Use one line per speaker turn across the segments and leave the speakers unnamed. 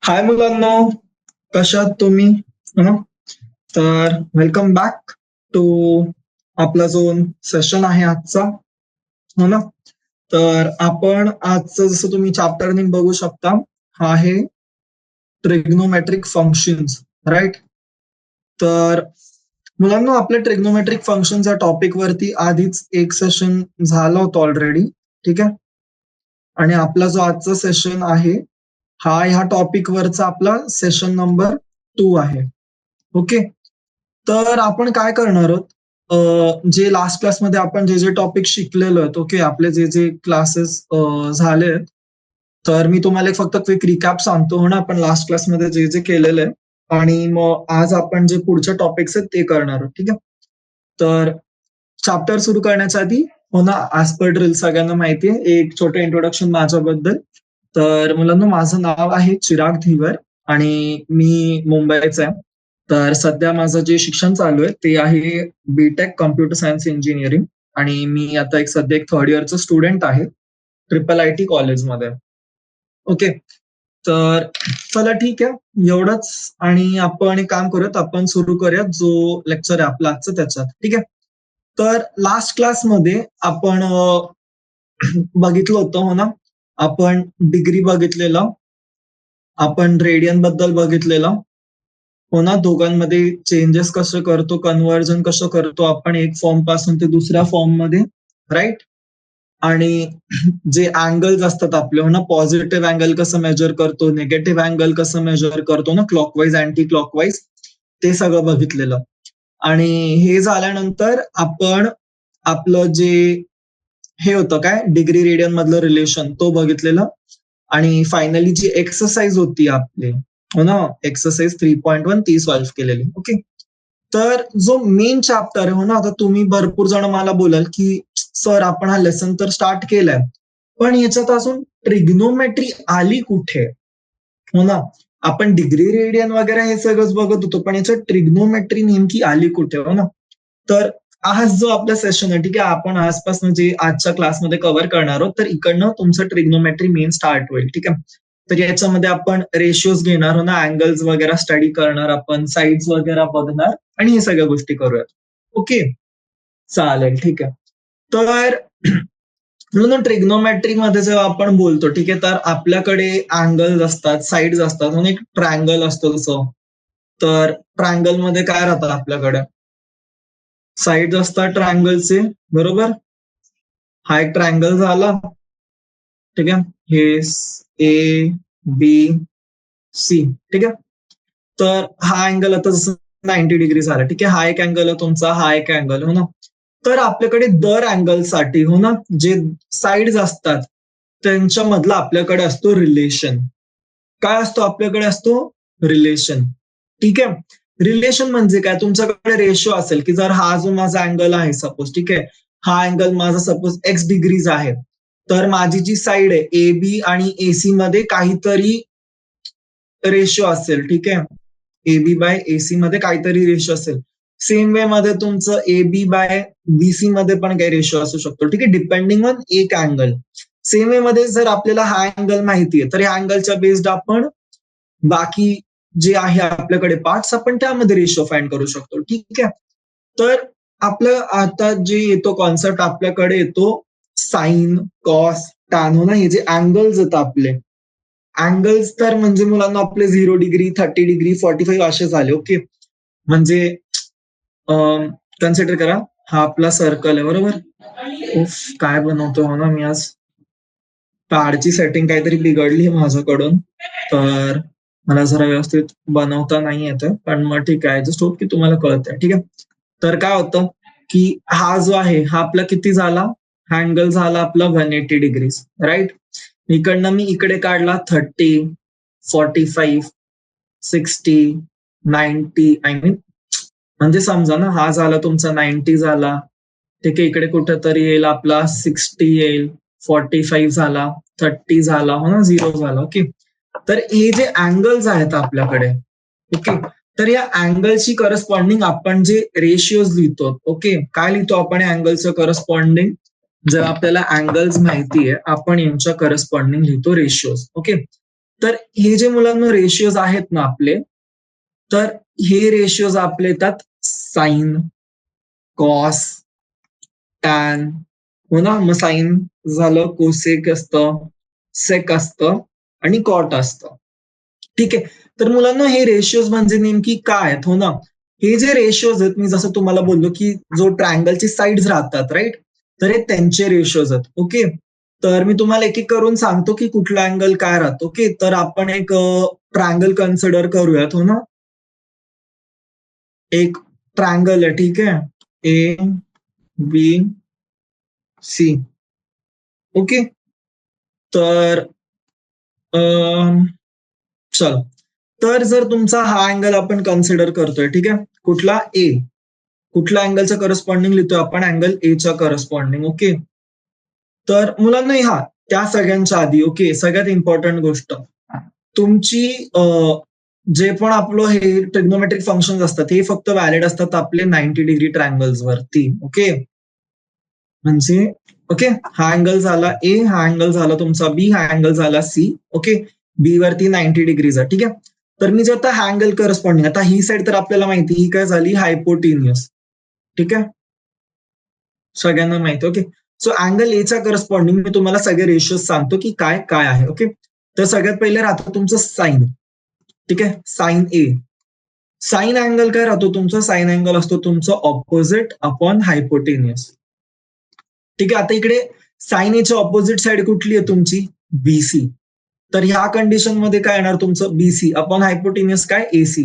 हाय मुलांनो, कशात तुम्ही? हो ना. तर वेलकम बॅक टू आपला जो सेशन आहे आजचा. हो ना. तर आपण आजचं जसं तुम्ही चॅप्टर नेम बघू शकता, हा आहे ट्रिग्नोमेट्रिक फंक्शन्स, राईट. तर मुलांनो, आपल्या ट्रिग्नोमेट्रिक फंक्शनच्या टॉपिक वरती आधीच एक सेशन झालं होतं ऑलरेडी, ठीक आहे. आणि आपला जो आजचा सेशन आहे हा ह्या टॉपिक वरचा आपला सेशन नंबर 2 आहे. ओके. तर आपण काय करणार आहोत, जे लास्ट क्लासमध्ये आपण जे टॉपिक शिकलेलो आहेत, ओके, आपले जे क्लासेस झाले आहेत, तर मी तुम्हाला एक फक्त क्विक रिकॅप सांगतो. हो ना, आपण लास्ट क्लासमध्ये जे केलेलं आहे आणि मग आज आपण जे पुढचे टॉपिक्स आहेत ते करणार आहोत, ठीक आहे. तर चॅप्टर सुरू करण्याच्या आधी, हो ना, ऍज पर ड्रिल सगळ्यांना माहिती आहे, एक छोटं इंट्रोडक्शन माझ्याबद्दल. तर मुलांना, माझं नाव आहे चिराग धीवर आणि मी मुंबईचा आहे. तर सध्या माझं जे शिक्षण चालू आहे ते आहे बीटेक कम्प्युटर सायन्स इंजिनिअरिंग आणि मी आता सध्या एक थर्ड इयरचं स्टुडंट आहे IIIT कॉलेजमध्ये. ओके. तर चला ठीक आहे, एवढंच. आणि आपण एक काम करूयात, आपण सुरू करूयात जो लेक्चर आहे आपला आजचं त्याच्यात, ठीक आहे. तर लास्ट क्लासमध्ये आपण बघितलं होतं, हो ना, आपण डिग्री बघितलेलं, आपण रेडियन बद्दल बघितलेलं, हो ना, दोघांमध्ये चेंजेस कसं करतो, कन्व्हर्जन कसं करतो आपण एक फॉर्म पासून ते दुसऱ्या फॉर्म मध्ये, राईट. आणि जे अँगल्स असतात आपले, हो ना, पॉझिटिव्ह अँगल कसं मेजर करतो, निगेटिव्ह अँगल कसं मेजर करतो ना, क्लॉकवाईज अँटी क्लॉकवाईज, ते सगळं बघितलेलं. आणि हे झाल्यानंतर आपण आपलं जे हे होतं काय डिग्री रेडियन मधलं रिलेशन तो बघितलेलं. आणि फायनली जी एक्सरसाइज होती आपली, हो ना, एक्सरसाइज 3.1 ती सॉल्व्ह केलेली. ओके. तर जो मेन चॅप्टर आहे, हो ना, आता तुम्ही भरपूर जण मला बोलाल की सर आपण हा लेसन तर स्टार्ट केलाय, पण याच्यात अजून ट्रिग्नोमेट्री आली कुठे? हो ना, आपण डिग्री रेडियन वगैरे हे सगळंच बघत होतो, पण याच्यात ट्रिग्नोमेट्री नेमकी आली कुठे? हो ना. तर आज जो आपला सेशन आहे, ठीक आहे, आपण आजपासून जे आजच्या क्लासमध्ये कव्हर करणार आहोत, तर इकडनं तुमचं ट्रिग्नोमेट्री मेन स्टार्ट होईल, ठीक आहे. तर याच्यामध्ये आपण रेशिओज घेणार, हो ना, अँगल्स वगैरे स्टडी करणार, आपण साईड्स वगैरे बघणार आणि हे सगळ्या गोष्टी करूयात. ओके. चालेल, ठीक आहे. तर म्हणून ट्रिग्नोमेट्री मध्ये जेव्हा आपण बोलतो, ठीक आहे, तर आपल्याकडे अँगल्स असतात, साईड्स असतात, म्हणून एक ट्रायंगल असतो तसं. तर ट्रायंगल मध्ये काय राहतं आपल्याकडे? साईड्स असतात ट्रायंगलचे, बरोबर. हा एक ट्रायंगल झाला, ठीक आहे, हे ए बी सी, ठीक आहे. तर हा अँगल आता जसं 90 डिग्री झाला, ठीक आहे, हा एक अँगल आहे तुमचा, हा एक अँगल, हो ना. तर आपल्याकडे दर अँगलसाठी, हो ना, जे साईड्स असतात त्यांच्यामधला आपल्याकडे असतो रिलेशन. काय असतो आपल्याकडे? असतो रिलेशन, ठीक आहे. रिलेशन म्हणजे काय? तुमच्याकडे रेशो असेल की जर हा जो माझा अँगल आहे सपोज, ठीक आहे, हा अँगल माझा सपोज एक्स डिग्रीज आहे, तर माझी जी साईड आहे ए बी आणि एसी मध्ये काहीतरी रेशो असेल, ठीक आहे, ए बी बाय एसी मध्ये काहीतरी रेशो असेल. सेम वे मध्ये तुमचं ए बी बाय बीसी मध्ये पण काही रेशो असू शकतो, ठीक आहे, डिपेंडिंग ऑन एक अँगल. सेम वे मध्ये जर आपल्याला हा अँगल माहिती आहे, तर या अँगलच्या बेस्ड आपण बाकी जे आहे आपल्याकडे पार्ट्स, आपण त्यामध्ये रेशो फाइंड करू शकतो, ठीक आहे. तर आपलं आता जे येतो कॉन्सेप्ट आपल्याकडे येतो साइन, कॉस, टॅन, हो ना, हे जे अँगल्स आहेत आपले अँगल्स, तर म्हणजे मुलांना आपले 0 डिग्री, 30 डिग्री, 45 असे झाले. ओके. म्हणजे कन्सिडर करा, हा आपला सर्कल आहे, बरोबर. उफ, काय बनवतो, हो ना, मी आज कार्डची सेटिंग काहीतरी बिघडली माझ्याकडून, तर मला जरा व्यवस्थित बनवता नाही येतं, पण मग ठीक आहे, जस्ट होप की तुम्हाला कळतंय, ठीक आहे. तर काय होतं की हा जो आहे हा आपला किती झाला, हा अँगल झाला आपला 180 डिग्रीज, राईट. इकडनं मी इकडे काढला 30, 45, 60, 90, आय मीन, म्हणजे समजा ना, हा झाला तुमचा 90 झाला, ठीक आहे, इकडे कुठेतरी येईल आपला 60 येईल, 45 झाला, 30 झाला, हो ना, 0 झाला. ओके. तर हे जे अँगल्स आहेत आपल्याकडे, ओके, तर या अँगलची करस्पॉन्डिंग आपण जे रेशिओज लिहितो, ओके, काय लिहितो आपण अँगलचं करस्पॉन्डिंग? जर आपल्याला अँगल्स माहिती आहे, आपण यांच्या करस्पॉन्डिंग लिहितो रेशिओज. ओके. तर हे जे मुलांना रेशिओज आहेत ना आपले, तर हे रेशिओज आपले येतात साइन, कॉस, टॅन, हो ना. मग साइन झालं, कोसेक असतं, सेक असतं आणि कॉट असतं. ठीक आहे. तर मुलांना हे रेशिओज म्हणजे नेमकी काय आहेत, हो ना. हे जे रेशिओज आहेत, मी जसं तुम्हाला बोललो की जो ट्रायंगलचे साईड्स राहतात, राईट, तर हे त्यांचे रेशिओज आहेत. ओके. तर मी तुम्हाला एक एक करून सांगतो की कुठला अँगल काय राहतो. ओके. तर आपण एक ट्रायंगल कन्सिडर करूयात, हो ना. एक ट्रायंगल आहे, ठीक आहे. A B C. ओके. तर चल, तर जर तुमचा हा अँगल आपण कन्सिडर करतोय, ठीक आहे, कुठला ए, कुठल्या अँगलच्या करस्पॉन्डिंग लिहितोय आपण, अँगल एच्या करस्पॉन्डिंग. ओके. तर मुलांना हा त्या सगळ्यांच्या आधी, ओके, सगळ्यात इम्पॉर्टंट गोष्ट, तुमची जे पण आपलं हे ट्रिग्नोमेट्रिक फंक्शन असतात हे फक्त व्हॅलिड असतात आपले 90 डिग्री ट्रायंगल्स वरती. ओके. म्हणजे ओके, हा अँगल झाला ए, हा अँगल झाला तुमचा बी, हा अँगल झाला सी. ओके. बी वरती 90 डिग्रीज आहे, ठीक आहे. तर मी जे आता हा अँगल करस्पॉन्डिंग, आता ही साईड तर आपल्याला माहिती, ही काय झाली, हायपोटिनियस. ठीक आहे, सगळ्यांना माहिती. ओके. सो अँगल एच्या करस्पॉन्डिंग मी तुम्हाला सगळे रेशिओज सांगतो की काय काय आहे. ओके. तर सगळ्यात पहिले राहतं तुमचं साईन. ठीक आहे, साईन ए. साईन अँगल काय राहतो तुमचा, साईन अँगल असतो तुमचं ऑपोजिट अपॉन हायपोटेनियस. ठीक आहे. आता इकडे साईन एच्या ऑपोजिट साइड कुठली आहे तुमची, बीसी. तर ह्या कंडिशन मध्ये काय येणार तुमचं, बीसी अपॉन हायपोटेनियस काय, एसी.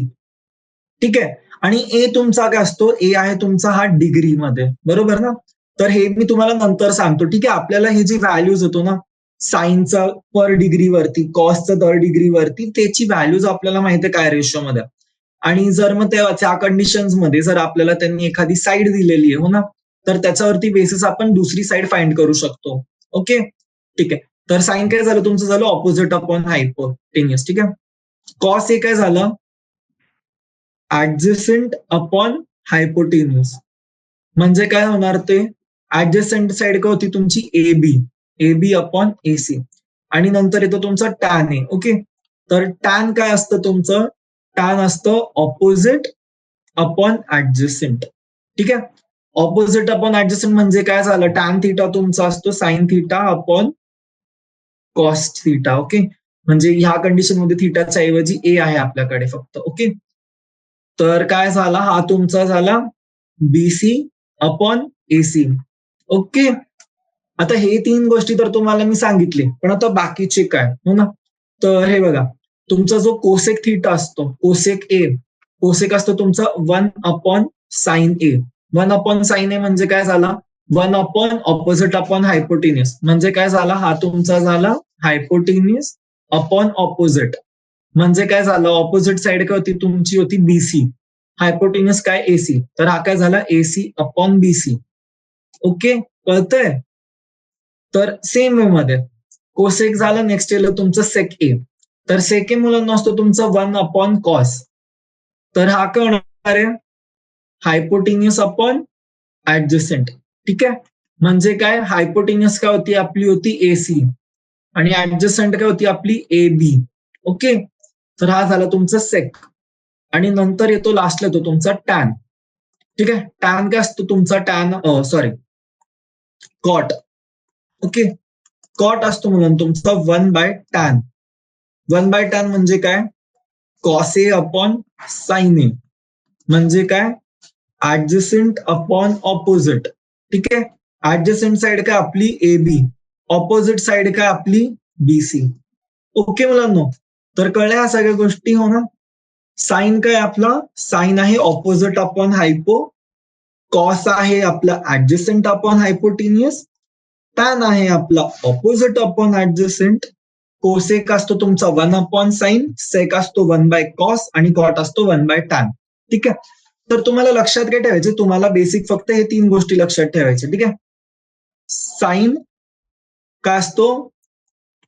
ठीक आहे. आणि ए तुमचा काय असतो, ए आहे तुमचा हा डिग्री मध्ये, बरोबर ना. तर हे मी तुम्हाला नंतर सांगतो. ठीक आहे. आपल्याला हे जी व्हॅल्यूज होतो ना, साईनचा पर डिग्री वरती, कॉसचा दर डिग्री वरती, त्याची व्हॅल्यूज आपल्याला माहिती आहे काय रेशो मध्ये. आणि जर मग त्या कंडिशन्स मध्ये जर आपल्याला त्यांनी एखादी साईड दिलेली आहे, हो ना, तर त्याच्यावरती बेसिस आपण दुसरी साईड फाइंड करू शकतो. ओके. ठीक आहे. तर साईन काय झालं तुमचं, झालं ऑपोजिट अपॉन हायपोटेनियस. ठीक आहे. कॉस हे काय झालं, ऍडजस्टंट अपॉन हायपोटेनियस. म्हणजे काय होणार ते, ऍडजस्टंट साइड काय होती तुमची, A B, A B upon A C. आणि नंतर येतो तुमचा टॅन ए. ओके. तर टॅन काय असतं तुमचं, टॅन असतं ऑपोजिट अपॉन ऍडजस्टंट. ठीक आहे. ऑपोजिट अपॉन ऍडजस्टंट म्हणजे काय झालं, टॅन थिटा तुमचा असतो sine theta upon cos theta. Okay. म्हणजे ह्या कंडिशन मध्ये थिटाच्या ऐवजी ए आहे आपल्याकडे फक्त. ओके. तर काय झाला, हा तुमचा झाला बीसी अपॉन एसी. ओके. आता हे तीन गोष्टी तर तुम्हाला मी सांगितले, पण आता बाकीचे काय, हो ना. तर हे बघा, तुमचा जो कोसेक थिटा असतो, कोसेक ए, कोसेक असतो तुमचा 1 upon sine A. 1 upon sine A म्हणजे काय झाला, 1 अपॉन ऑपोजिट अपॉन हायपोटिनियस. म्हणजे काय झाला, हा तुमचा झाला हायपोटिनियस अपॉन ऑपोजिट. म्हणजे काय झालं, ऑपोजिट साइड काय होती तुमची, होती बीसी, हायपोटिनियस काय, एसी. तर हा काय झाला, एसी अपॉन बीसी. ओके, कळतंय. तर सेम वे मध्ये कोसेक झालं, नेक्स्ट येलं तुमचं सेक ए. तर सेक ए मुलांना असतो तुमचा 1 अपॉन कॉस. तर हा काय होणार आहे, हायपोटिनियस अपॉन ऍडजस्टंट. ठीक आहे. म्हणजे काय, हायपोटिनियस काय होती आपली, होती एसी, आणि ऍडजस्टंट काय होती आपली, ए बी. ओके. तर हा झाला तुमचा सेक. आणि नंतर येतो लास्टला येतो तुमचा टॅन. ठीक आहे. टॅन काय असतो तुमचा, tan sorry, cot. Okay. Cot असतो म्हणून तुमचा 1/tan. 1/tan म्हणजे काय, cos A upon sine A. म्हणजे काय, ऍडजस्टंट अपॉन ऑपोजिट. ठीक आहे. ऍडजस्टंट साइड काय आपली ए बी, ऑपोजिट साइड काय आपली बीसी. ओके मुलांनो. तर कळल्या ह्या सगळ्या गोष्टी, हो ना. साइन काय आपला, साइन आहे ऑपोजिट अपॉन हायपो, कॉस आहे आपला ऍडजस्टंट अपॉन हायपोटिनियस, टॅन आहे आपला ऑपोजिट अपॉन ऍडजस्टंट, कोसेक असतो तुमचा 1 अपॉन साइन, सेक असतो 1/कॉस, आणि कॉट असतो 1/टॅन. ठीक आहे. तर तुम्हाला लक्षात काय ठेवायचे, तुम्हाला बेसिक फक्त हे तीन गोष्टी लक्षात ठेवायच्या. ठीक आहे. साइन काय असतो,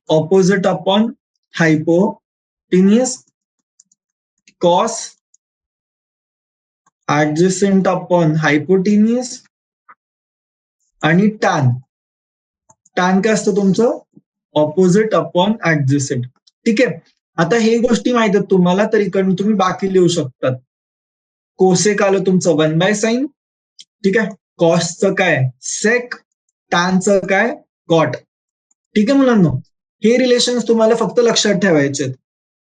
opposite upon hypotenuse, cos adjacent upon hypotenuse, आणि टॅन, टॅन काय असतं तुमचं, ऑपोजिट अपॉन ऍडजस्टंट. ठीक आहे. आता हे गोष्टी माहित आहेत तुम्हाला, तर इकडून तुम्ही बाकी लिहू शकतात. कोसेक आलं तुमचं 1/sin, ठीक आहे. कॉसचं काय सेक, टॅनचं काय कॉट. ठीक आहे मुलांना, हे रिलेशन तुम्हाला फक्त लक्षात ठेवायचे.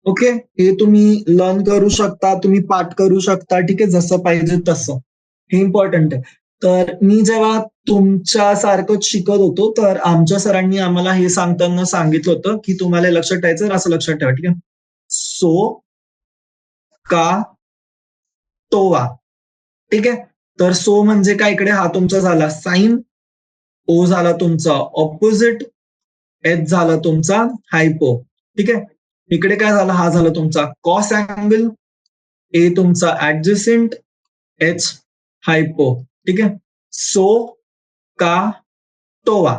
ओके, हे तुम्ही लर्न करू शकता, तुम्ही पाठ करू शकता, ठीक आहे, जसं पाहिजे तसं. हे इम्पॉर्टंट आहे. तर मी जेव्हा तुमच्या सारखंच शिकत होतो, तर आमच्या सरांनी आम्हाला हे सांगताना सांगितलं होतं की तुम्हाला लक्षात ठेवायचं, असं लक्षात ठेवा, ठीक आहे. सो का तोवा, ठीक आहे. तर सो म्हणजे काय, इकडे हा तुमचा झाला साइन, ओ झाला तुमचा ऑपोजिट, एच झाला तुमचा हायपो, ठीक आहे. इकडे काय झालं, हा झाला तुमचा कॉस अँगल, ए तुमचा ऍडजसेंट, एच हायपो, ठीक आहे. सो का तोवा,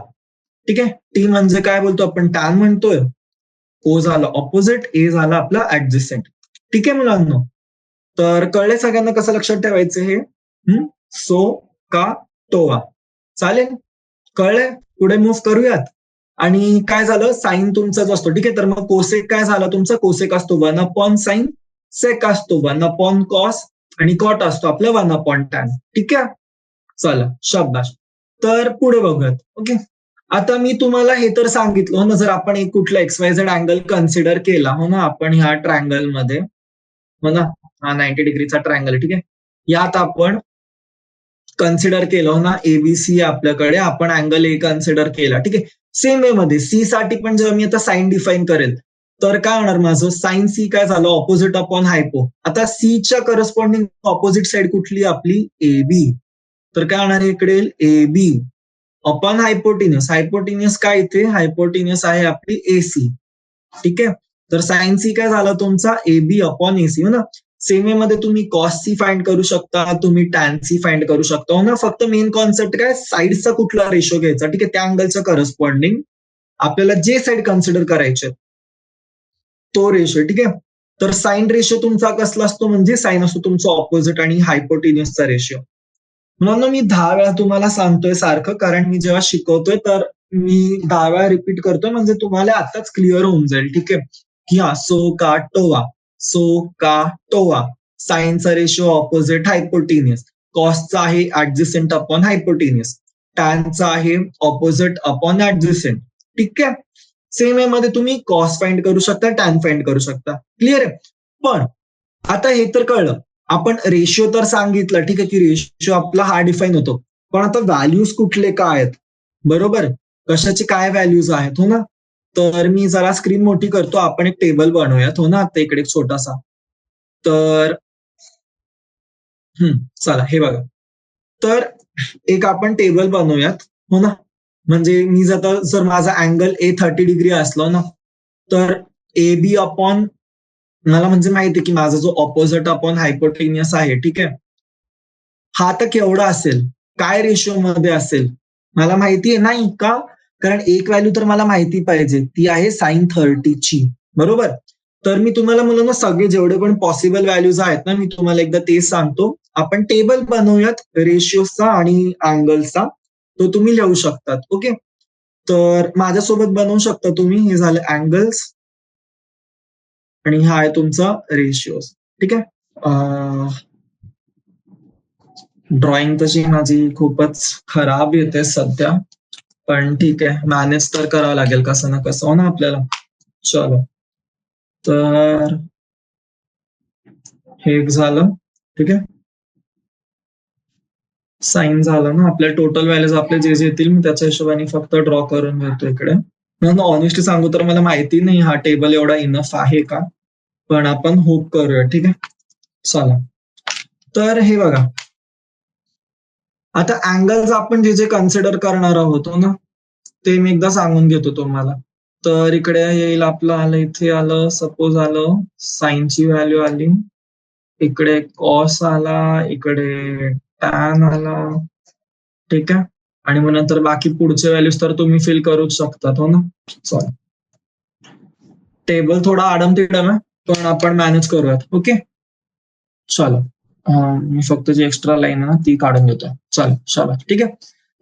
ठीक आहे. टी म्हणजे काय बोलतो आपण, टॅन म्हणतोय. ओ झाला ऑपोजिट, ए झाला आपला ऍडजसेंट, ठीक आहे मुलांना. तर कळले सगळ्यांना कसं लक्षात ठेवायचं हे. सो का तोवा, चालेल, कळलंय. पुढे मूव्ह करूयात. आणि काय झालं, साईन तुमचाच असतो, ठीक आहे. तर मग कोसेक काय झाला तुमचा, कोसेक असतो 1/sin, सेक असतो 1/cos, आणि कॉट असतो आपला 1/tan, ठीक आहे. चला शाबाश. तर पुढे बघूयात. ओके, आता मी तुम्हाला हे तर सांगितलं हो ना, जर आपण एक कुठला XYZ अँगल कन्सिडर केला हो ना, आपण ह्या ट्रायंगल मध्ये, हो ना, हा 90 डिग्रीचा ट्रायंगल, ठीक आहे. यात आपण कन्सिडर केलं हो ना, एबीसी आपल्याकडे, आपण अँगल ए कन्सिडर केला, ठीक आहे. सेम वे मध्ये सी साठी पण जेव्हा मी आता साइन डिफाईन करेल, तर काय होणार माझं, साइन सी काय झालं, ऑपोजिट अपॉन हायपो. आता सीच्या करस्पॉन्डिंग ऑपोजिट साइड कुठली आपली, ए बी. तर काय होणार इकडे, A B upon hypotenuse. Hypotenuse काय इथे, हायपोटिनियस आहे आपली एसी, ठीक आहे. तर साइन सी काय झाला तुमचा, ए बी अपॉन एसी, हो ना. सेम वे मध्ये तुम्ही कॉस सी फाइंड करू शकता, तुम्ही टॅन सी फाइंड करू शकता, हो ना. फक्त मेन कॉन्सेप्ट काय, साईडचा कुठला रेशो घ्यायचा, ठीक आहे, त्या अँगलच्या करस्पॉन्डिंग आपल्याला जे साईड कन्सिडर करायचे तो रेशो, ठीक आहे. तर साइन रेशो तुमचा कसला असतो, म्हणजे साइन असतो तुमचा ऑपोजिट आणि हायपोटिनियसचा रेशो. म्हणून मी 10 वेळा तुम्हाला सांगतोय सारखं, कारण मी जेव्हा शिकवतोय तर मी 10 वेळा रिपीट करतोय, म्हणजे तुम्हाला आताच क्लिअर होऊन जाईल, ठीक आहे. की हा सो का टोवा, सो का टोवा, साइनचा रेशो ऑपोजिट हायपोटिनियस, कॉसचा आहे ऍडजसेंट अपॉन हायपोटिनियस, टॅनचा आहे ऑपोजिट अपॉन ऍडजसेंट, ठीक आहे. सेम वे मध्ये तुम्ही कॉस फाइंड करू शकता, टॅन फाइंड करू शकता, क्लिअर आहे. पण आता हे तर कळलं, आपण रेशिओ तर सांगितलं, ठीक आहे, की रेशिओ आपला हा डिफाईन होतो. पण आता व्हॅल्यूज कुठले काय आहेत, बरोबर, कशाचे काय व्हॅल्यूज आहेत, हो ना. तर मी जरा स्क्रीन मोठी करतो, आपण एक टेबल बनवूयात, हो ना, आता इकडे एक छोटासा. तर चला हे बघा. तर एक आपण टेबल बनवूयात, हो ना. म्हणजे मी जर माझा अँगल ए 30 डिग्री असलो ना, तर ए बी अपॉन, मला म्हणजे माहिती आहे की माझा जो ऑपोजिट अपॉन हायपोटेनियस आहे, ठीक आहे, हा तर केवढा असेल, काय रेशो मध्ये असेल, मला माहिती आहे नाही का, कारण एक व्हॅल्यू तर मला माहिती पाहिजे, ती आहे साइन 30ची, बरोबर. तर मी तुम्हाला मुलांना सगळे जेवढे पण पॉसिबल व्हॅल्यूज आहेत ना, मी तुम्हाला एकदा तेच सांगतो. आपण टेबल बनवूयात रेशिओचा आणि अँगलचा, तो तुम्ही लिहू शकतात. ओके, तर माझ्यासोबत बनवू शकता तुम्ही. हे झालं अँगल्स आणि हा आहे तुमचा रेशिओज, ठीक आहे. ड्रॉइंग तशी माझी खूपच खराब येते सध्या, पण ठीक आहे, मॅनेज तर करावं लागेल कसं ना कसं, हो ना आपल्याला. चलो, तर हे एक झालं, ठीक आहे. साइन झालं ना, आपल्या टोटल व्हॅल्यूज आपले जे जे येतील मी त्याच्या हिशोबाने फक्त ड्रॉ करून घेतो इकडे. ऑनेस्टली सांगू तर मला माहिती नाही हा टेबल एवढा इनफ आहे का, पण आपण होप करूया, ठीक आहे. चला, तर हे बघा, आता अँगल्स आपण जे जे कन्सिडर करणार आहोत, हो ना, ते मी एकदा सांगून घेतो तुम्हाला. तर इकडे येईल आपलं, आलं इथे, आलं सपोज, आलं साइनची व्हॅल्यू आली, इकडे कॉस आला, इकडे टॅन आला, ठीक आहे. आणि मग नंतर बाकी पुढचे व्हॅल्यूज तर तुम्ही फिल करूच शकतात, हो ना. चला, टेबल थोडा आडमतिडम आहे, पण आपण मॅनेज करूयात. ओके, चलो, मी फक्त जी एक्स्ट्रा लाईन आहे ना ती काढून घेतो. चल शाबास, ठीक आहे.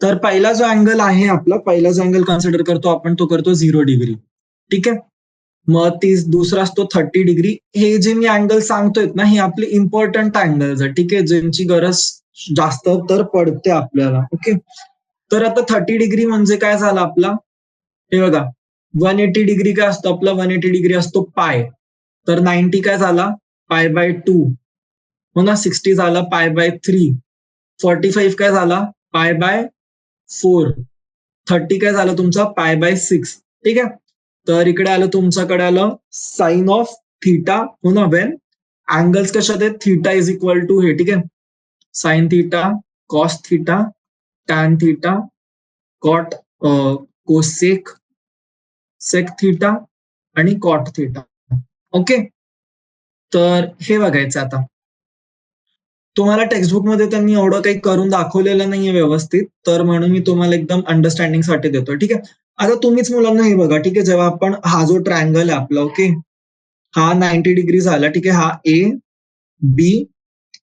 तर पहिला जो अँगल आहे आपला, पहिला जो अँगल कन्सिडर करतो आपण, तो करतो 0 डिग्री, ठीक आहे. मग दुसरा असतो 30°. हे जे मी अँगल सांगतोय ना, हे आपले इम्पॉर्टंट अँगल्स आहे, ठीक आहे, ज्यांची गरज जास्त तर पडते आपल्याला. ओके, तर आता 30° म्हणजे काय झालं आपला, हे बघा, 180° काय असतो आपला, 180° असतो पाय. तर 90 काय झाला, π/2. हो ना, 60 झाला π/3. 45 काय झाला, π/4. 30 काय झालं तुमचा, π/6. ठीक आहे, तर इकडे आलं तुमच्याकडे आलं साइन ऑफ थिटा. हो ना, वेन अँगल्स कशात आहेत, थिटा इज इक्वल टू हे, ठीक आहे, sine theta, cos theta, tan theta, cot cosec sec theta आणि कॉट थिटा. ओके, तर हे बघायचं आता. तुम्हाला टेक्स्टबुकमध्ये त्यांनी एवढं काही करून दाखवलेलं नाहीये व्यवस्थित, तर म्हणून मी तुम्हाला एकदम अंडरस्टँडिंगसाठी देतोय. ठीक आहे, आता तुम्हीच मुलांना हे बघा, ठीक आहे, जेव्हा आपण हा जो ट्रायंगल आहे आपला, ओके, हा 90° झाला, ठीक आहे, हा ए बी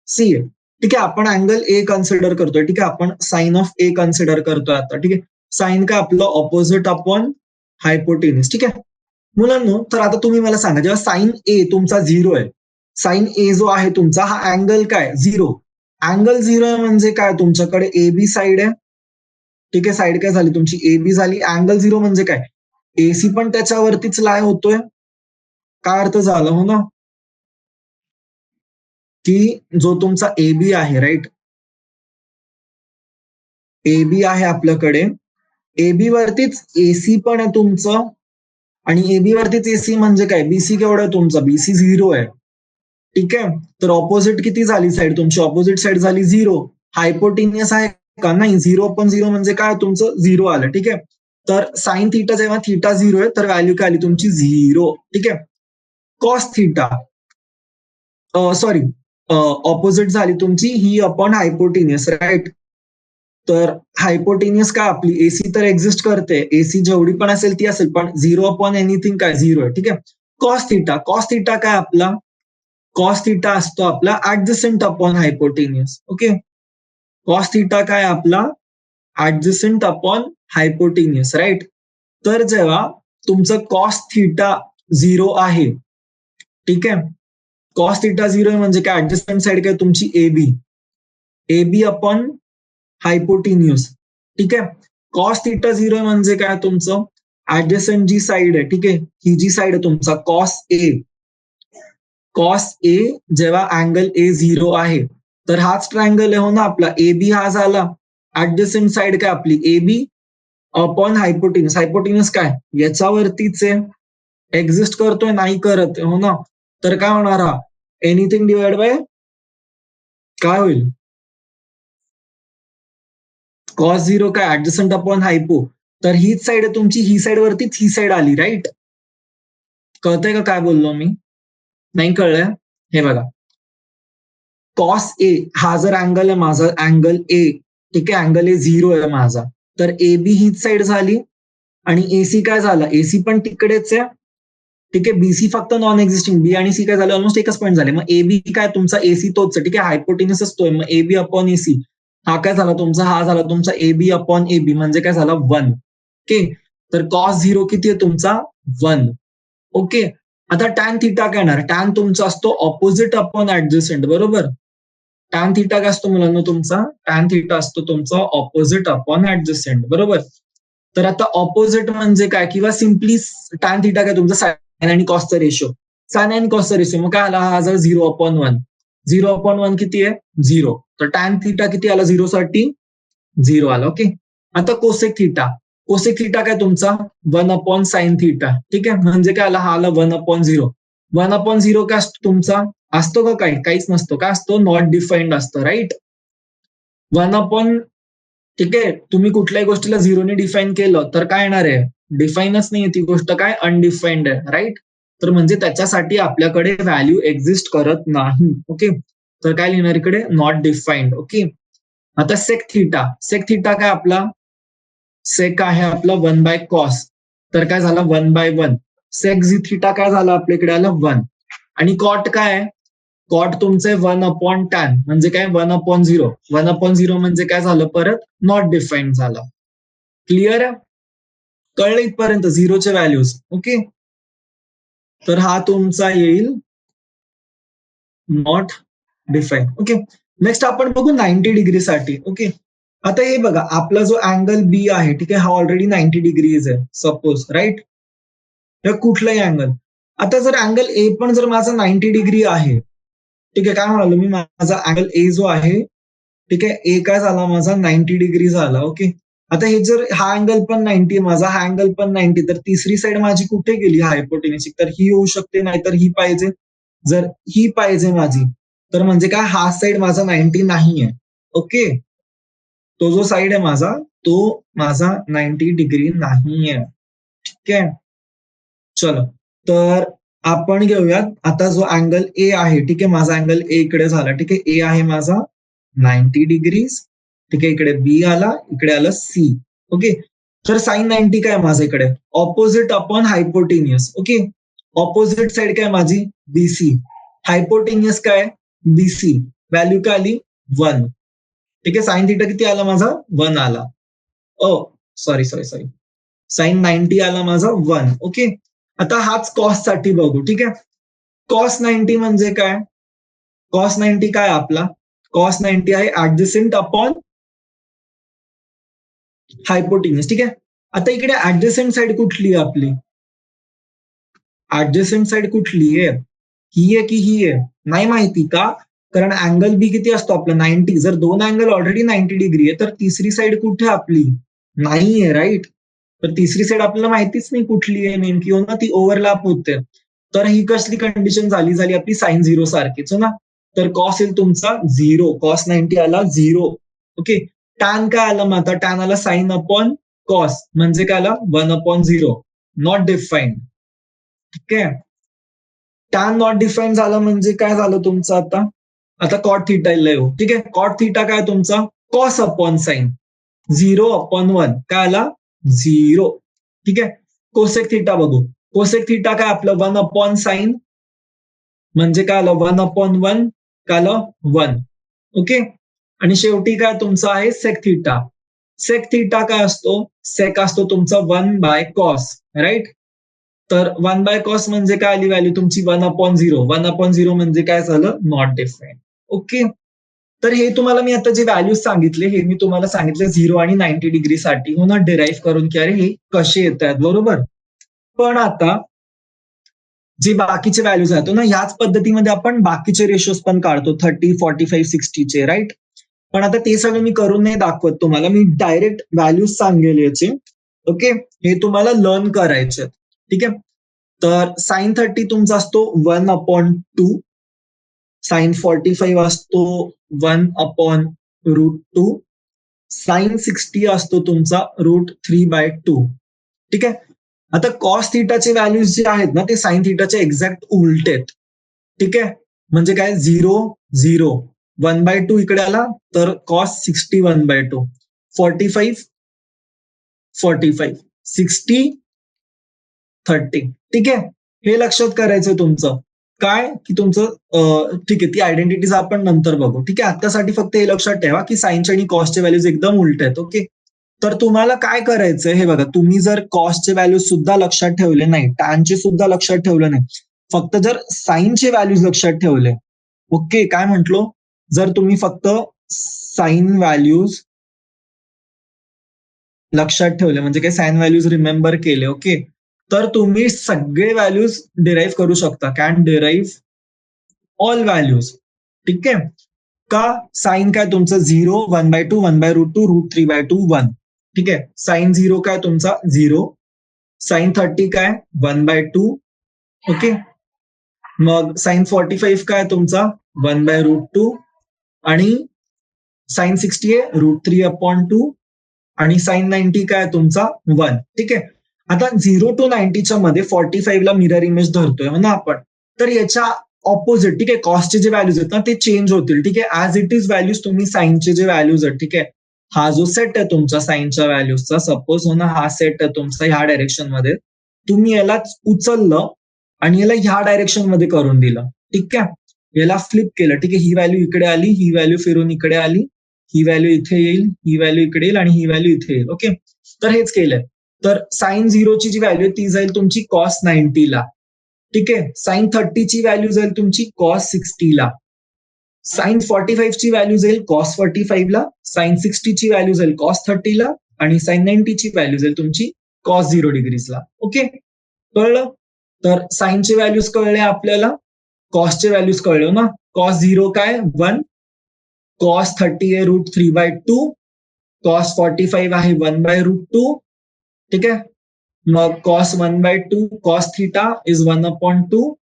सी आहे. ठीक आहे, आपण अँगल ए कन्सिडर करतोय, ठीक आहे, आपण साइन ऑफ ए कन्सिडर करतोय आता. ठीक आहे, साइन काय आपलं ऑपोजिट अपॉन हायपोटेनिस. ठीक आहे मुलांनो, तर आता तुम्ही मला सांगा, जेव्हा साइन ए तुमचा 0 आहे, साइन ए जो आहे तुमचा, हा अँगल काय 0. अँगल 0 आहे म्हणजे काय, तुमच्याकडे ए बी साइड आहे. ठीक आहे, साइड काय झाली तुमची, ए बी झाली. अँगल 0 म्हणजे काय, एसी पण त्याच्यावरतीच लाय होतोय. काय अर्थ झाला, हो ना, की जो तुमचा ए बी आहे, राईट, ए बी आहे आपल्याकडे, ए बी वरतीच एसी पण आहे तुमचं, आणि एबी वरतीच एसी म्हणजे काय, बीसी केवढा आहे तुमचा, बीसी 0 आहे. ठीक आहे, तर ऑपोजिट किती झाली साईड तुमची, ऑपोजिट साईड झाली 0. हायपोटेनियस आहे का, नाही, 0/0 म्हणजे काय तुमचं 0 आलं. ठीक आहे, तर साइन थिटा जेव्हा थिटा 0 आहे, तर व्हॅल्यू काय आली तुमची 0. ठीक आहे, कॉस थिटा, सॉरी, ऑपोजिट झाली तुमची ही अपॉन हायपोटेनियस, राईट. तर हायपोटेनियस काय आपली एसी तर एक्झिस्ट करते, एसी जेवढी पण असेल ती असेल, पण 0 अपॉन एनिथिंग काय 0 आहे. ठीक आहे, कॉस थिटा, कॉस थिटा काय आपला, कॉस थिटा असतो आपला adjacent upon hypotenuse. Okay, cos theta काय आपला ऍडजस्टंट अपॉन हायपोटेनियस, राईट. तर जेव्हा तुमचं कॉस थिटा 0 आहे, ठीक आहे, कॉस थिटा 0 आहे म्हणजे काय, ऍडजस्टंट साइड काय तुमची एबी, एबी अपॉन हायपोटेन्युस. ठीक आहे, कॉस थिटा 0 म्हणजे काय तुमचं, ऍडजस्टंट जी साइड आहे, ठीक आहे, ही जी साइड आहे तुमचा कॉस ए, कॉस ए जेव्हा अँगल ए 0 आहे, तर हाच ट्रायंगल आहे, हो ना, आपला ए बी हा झाला. ऍडजस्टंट साइड काय आपली ए बी अपॉन हायपोटेन्युस, हायपोटेन्युस काय याच्यावरतीच आहे, एक्झिस्ट करतोय नाही करत, हो ना, तर काय होणार, हा एनिथिंग डिवाइड बाय काय होईल, कॉस 0 काय ऍडजस्टंट अपॉन हायपो, तर हीच साइड आहे तुमची, ही साइड वरतीच ही साइड आली, राईट. कळतंय का काय बोललो मी, नाही कळलंय, हे बघा, कॉस ए हा जर अँगल आहे माझा, अँगल ए, ठीक आहे, अँगल ए 0 आहे माझा, तर ए बी हीच साइड झाली, आणि एसी काय झाला, एसी पण तिकडेच आहे. ठीक आहे, बीसी फक्त नॉन एक्झिस्टिंग, बी आणि सी काय झालं, ऑलमोस्ट एकच पॉईंट झाले. मग एबी काय तुमचा एसी तोच आहे, ठीक आहे, हायपोटेनियस असतोय, मग एबी अपॉन एसी हा काय झाला तुमचा, हा झाला तुमचा एबी अपॉन एबी म्हणजे काय झाला 1. ओके, तर कॉस 0 किती आहे तुमचा 1. ओके, आता टॅन थिटा काय येणार, टॅन तुमचा असतो ऑपोजिट अपॉन ऍडजस्टंट, बरोबर. टॅन थिटा काय असतो मुलांना तुमचा, टॅन थिटा असतो तुमचा ऑपोजिट अपॉन ऍडजस्टंट, बरोबर. तर आता ऑपोजिट म्हणजे काय, किंवा सिम्पली टॅन थिटा काय तुमचा साइन आणि कॉसचा रेशो, साइन आणि कॉसचा रेशो, मग काय आला, हा जर 0/1, 0/1 किती आहे 0, तर टॅन थिटा किती आला 0 साठी 0 आला. ओके, आता कोसेक थिटा, कोसेक थिटा काय तुमचा 1/साइन थिटा. ठीक आहे, म्हणजे काय आला, हा आला 1/0. 1/0 काय असतो तुमचा, असतो का काही, काहीच नसतो, काय असतो, नॉट डिफाईन्ड असतं, राईट. 1/, ठीक आहे, तुम्ही कुठल्याही गोष्टीला 0ने डिफाईन केलं तर काय येणार आहे, डिफाईनच नाहीये ती गोष्ट, काय अनडिफाईन्ड आहे, राईट. तर म्हणजे त्याच्यासाठी आपल्याकडे व्हॅल्यू एक्झिस्ट करत नाही. ओके, तर काय लिहिणार इकडे, नॉट डिफाईन्ड. ओके, आता सेक थिटा, सेक थिटा काय आपला, सेक आहे आपला 1/कॉस, तर काय झाला 1/1. सेक झी थिटा काय झाला आपल्याकडे आलं 1. आणि कॉट काय आहे, कॉट तुमचे 1/टॅन म्हणजे काय 1/0. 1/0 म्हणजे काय झालं परत, नॉट डिफाईन्ड झालं. क्लिअर आहे, कळलं इथपर्यंत झिरोचे व्हॅल्यूज. ओके, तर हा तुमचा येईल नॉट डिफाईन. ओके, नेक्स्ट आपण बघू 90 डिग्रीसाठी. ओके, आता हे बघा, आपला जो अँगल बी आहे, ठीक आहे, हा ऑलरेडी 90 डिग्रीज आहे सपोज, राईट, या कुठलाही अँगल. आता जर अँगल ए पण जर माझा 90 डिग्री आहे, ठीक आहे, काय म्हणालो मी, माझा अँगल ए जो आहे, ठीक आहे, ए काय झाला माझा 90 डिग्री झाला. ओके, आता हे जर हा अँगल पण 90, माझा हा अँगल पण 90, तर तिसरी साईड माझी कुठे गेली हायपोटेन्युस, तर ही होऊ शकते, नाहीतर ही पाहिजे. जर ही पाहिजे माझी, तर म्हणजे काय, हा साईड माझा 90 नाहीये. ओके, तो जो साईड आहे माझा, तो माझा 90 डिग्री नाहीये. ठीक आहे, चलो, तर आपण घेऊयात आता जो अँगल ए आहे, ठीक आहे, माझा अँगल ए इकडे झाला, ठीक आहे, ए आहे माझा 90 डिग्रीज, ठीक आहे, इकडे बी आला, इकडे आलं सी. ओके, तर साइन 90 काय माझ्या इकडे, opposite upon hypotenuse. Okay, opposite side काय माझी बीसी, हायपोटेनियस काय बीसी, व्हॅल्यू काय आली 1. ठीक आहे, साइन थिटा किती आला माझा 1 आला. ओ सॉरी सॉरी सॉरी, साइन 90 आला माझा 1. ओके, आता हाच कॉस साठी बघू. ठीक आहे, कॉस 90 म्हणजे काय, कॉस 90 काय आपला, कॉस 90 आहे ऍडजसेंट अपॉन हायपोटेन्युस. ठीक आहे, आता इकडे ऍडजसेंट साइड कुठली आहे आपली, ऍडजसेंट साइड कुठली आहे, ही आहे की ही आहे, नाही माहिती का, कारण अँगल बी किती असतो आपला 90. जर दोन अँगल ऑलरेडी 90 डिग्री आहे, तर तिसरी साइड कुठे आपली नाहीये, राईट. तर तिसरी साइड आपल्याला माहितीच नाही कुठली आहे नेमकी, हो ना, ती ओव्हरलॅप होते. तर ही कसली कंडिशन झाली आपली साइन 0 सारखीच, हो ना. तर कॉस येईल तुमचा 0, कॉस 90 आला 0. ओके, टॅन काय आला मग आता, टॅन आला साइन अपॉन कॉस, म्हणजे काय आला 1/0, नॉट डिफाईन्ड. ठीक आहे, टॅन नॉट डिफाईन झालं म्हणजे काय झालं तुमचं आता, आता कॉट थिटा येऊ. ठीक आहे, कॉट थिटा काय तुमचा कॉस अपॉन साइन, 0/1 काय आला 0. ठीक आहे, कोसेक थिटा बघू, कोसेक थिटा काय आपलं 1/साइन, म्हणजे काय आलं 1/1, काय आलं 1. ओके, आणि शेवटी काय तुमचा आहे सेक थिटा. सेक थिटा काय असतो, सेक असतो तुमचा 1/कॉस, राईट. तर 1/कॉस म्हणजे काय आली व्हॅल्यू तुमची 1/0. 1/0 म्हणजे काय झालं नॉट डिफाईन्ड. ओके, तर हे तुम्हाला मी आता जे व्हॅल्यूज सांगितले, हे मी तुम्हाला सांगितले 0 आणि 90 डिग्री साठी, हो ना, डिराईव्ह करून की अरे हे कसे येत आहेत, बरोबर. पण आता जे बाकीचे व्हॅल्यूज आहेत ना, याच पद्धतीमध्ये आपण बाकीचे रेशोज पण काढतो, 30, 45, 60चे, राईट. पण आता ते सगळं मी करून नाही दाखवत तुम्हाला, मी डायरेक्ट व्हॅल्यूज सांगेल याचे. ओके, हे तुम्हाला लर्न करायचे. ठीक आहे, तर साइन 30 तुमचा असतो 1/2, साइन 45 असतो 1/√2, साइन 60 असतो तुमचा √3/2. ठीक आहे, आता कॉस थिटाचे व्हॅल्यूज जे आहेत ना, ते साइन थिटाचे एक्झॅक्ट उलटे आहेत. ठीक आहे, म्हणजे काय 0 0, 1/2 इकडे आला तर कॉस 60 1/2, 45 45, 60 30. ठीक आहे, हे लक्षात करायचं तुमचं काय, की तुमचं ठीक आहे, ती आयडेंटिटीज आपण नंतर बघू. ठीक आहे, आतासाठी फक्त हे लक्षात ठेवा की साईनचे आणि कॉसचे व्हॅल्यूज एकदम उलट आहेत. ओके, तर तुम्हाला काय करायचंय हे बघा, तुम्ही जर कॉसचे व्हॅल्यूज सुद्धा लक्षात ठेवले नाही, टॅनचे सुद्धा लक्षात ठेवले नाही, फक्त जर साईनचे व्हॅल्यूज लक्षात ठेवले, ओके, काय म्हंटलो, जर तुम्ही फक्त साईन व्हॅल्यूज लक्षात ठेवले, म्हणजे काय साइन व्हॅल्यूज रिमेंबर केले, ओके, तर तुम्ही सगळे व्हॅल्यूज डिराईव्ह करू शकता, कॅन डिराईव्ह ऑल व्हॅल्यूज. ठीक आहे, का साइन काय तुमचं 0, 1/2, 1/√2, √3/2, 1. ठीक आहे, साइन 0 काय तुमचा 0, साइन 30 काय 1/2. ओके, मग साइन 45 काय तुमचा 1/√2, आणि साइन 60 आहे √3/2, आणि साइन 90 काय तुमचा 1. ठीक आहे, आता 0 to 90च्या मध्ये 45 ला मिरर इमेज धरतोय ना आपण, तर याच्या ऑपोजिट, ठीक आहे, कॉस्टचे जे व्हॅल्यूज आहेत ना ते चेंज होतील. ठीक आहे, ऍज इट इज व्हॅल्यूज तुम्ही साइनचे जे व्हॅल्यूज आहेत, ठीक आहे, हा जो सेट आहे तुमचा साइनच्या व्हॅल्यूजचा, सपोज हो ना, हा सेट आहे तुमचा ह्या डायरेक्शन मध्ये, तुम्ही याला उचललं आणि याला ह्या डायरेक्शन मध्ये करून दिलं. ठीक आहे, याला फ्लिप केलं. ठीक आहे, ही व्हॅल्यू इकडे आली, ही व्हॅल्यू फिरून इकडे आली, ही व्हॅल्यू इथे येईल, ही व्हॅल्यू इकडे येईल, आणि ही व्हॅल्यू इथे येईल. ओके, तर हेच केलंय. तर साइन 0ची जी व्हॅल्यू ती जाईल तुमची कॉस 90 ला. ठीक आहे. साइन 30ची व्हॅल्यू जाईल तुमची कॉस 60ला, साइन 45ची व्हॅल्यू जाईल कॉस 45ला, साइन 60ची व्हॅल्यू जाईल कॉस 30ला आणि साइन 90ची व्हॅल्यू जाईल तुमची कॉस 0 डिग्रीजला. ओके, कळलं? तर साइनचे व्हॅल्यूज कळले आपल्याला, कॉसचे व्हॅल्यूज कळले ना. कॉस 0 काय 1, कॉस 30 आहे √3/2, कॉस 45 आहे 1/√2. ठीक आहे. मग कॉस 1/2 कॉस थिटा इज 1/2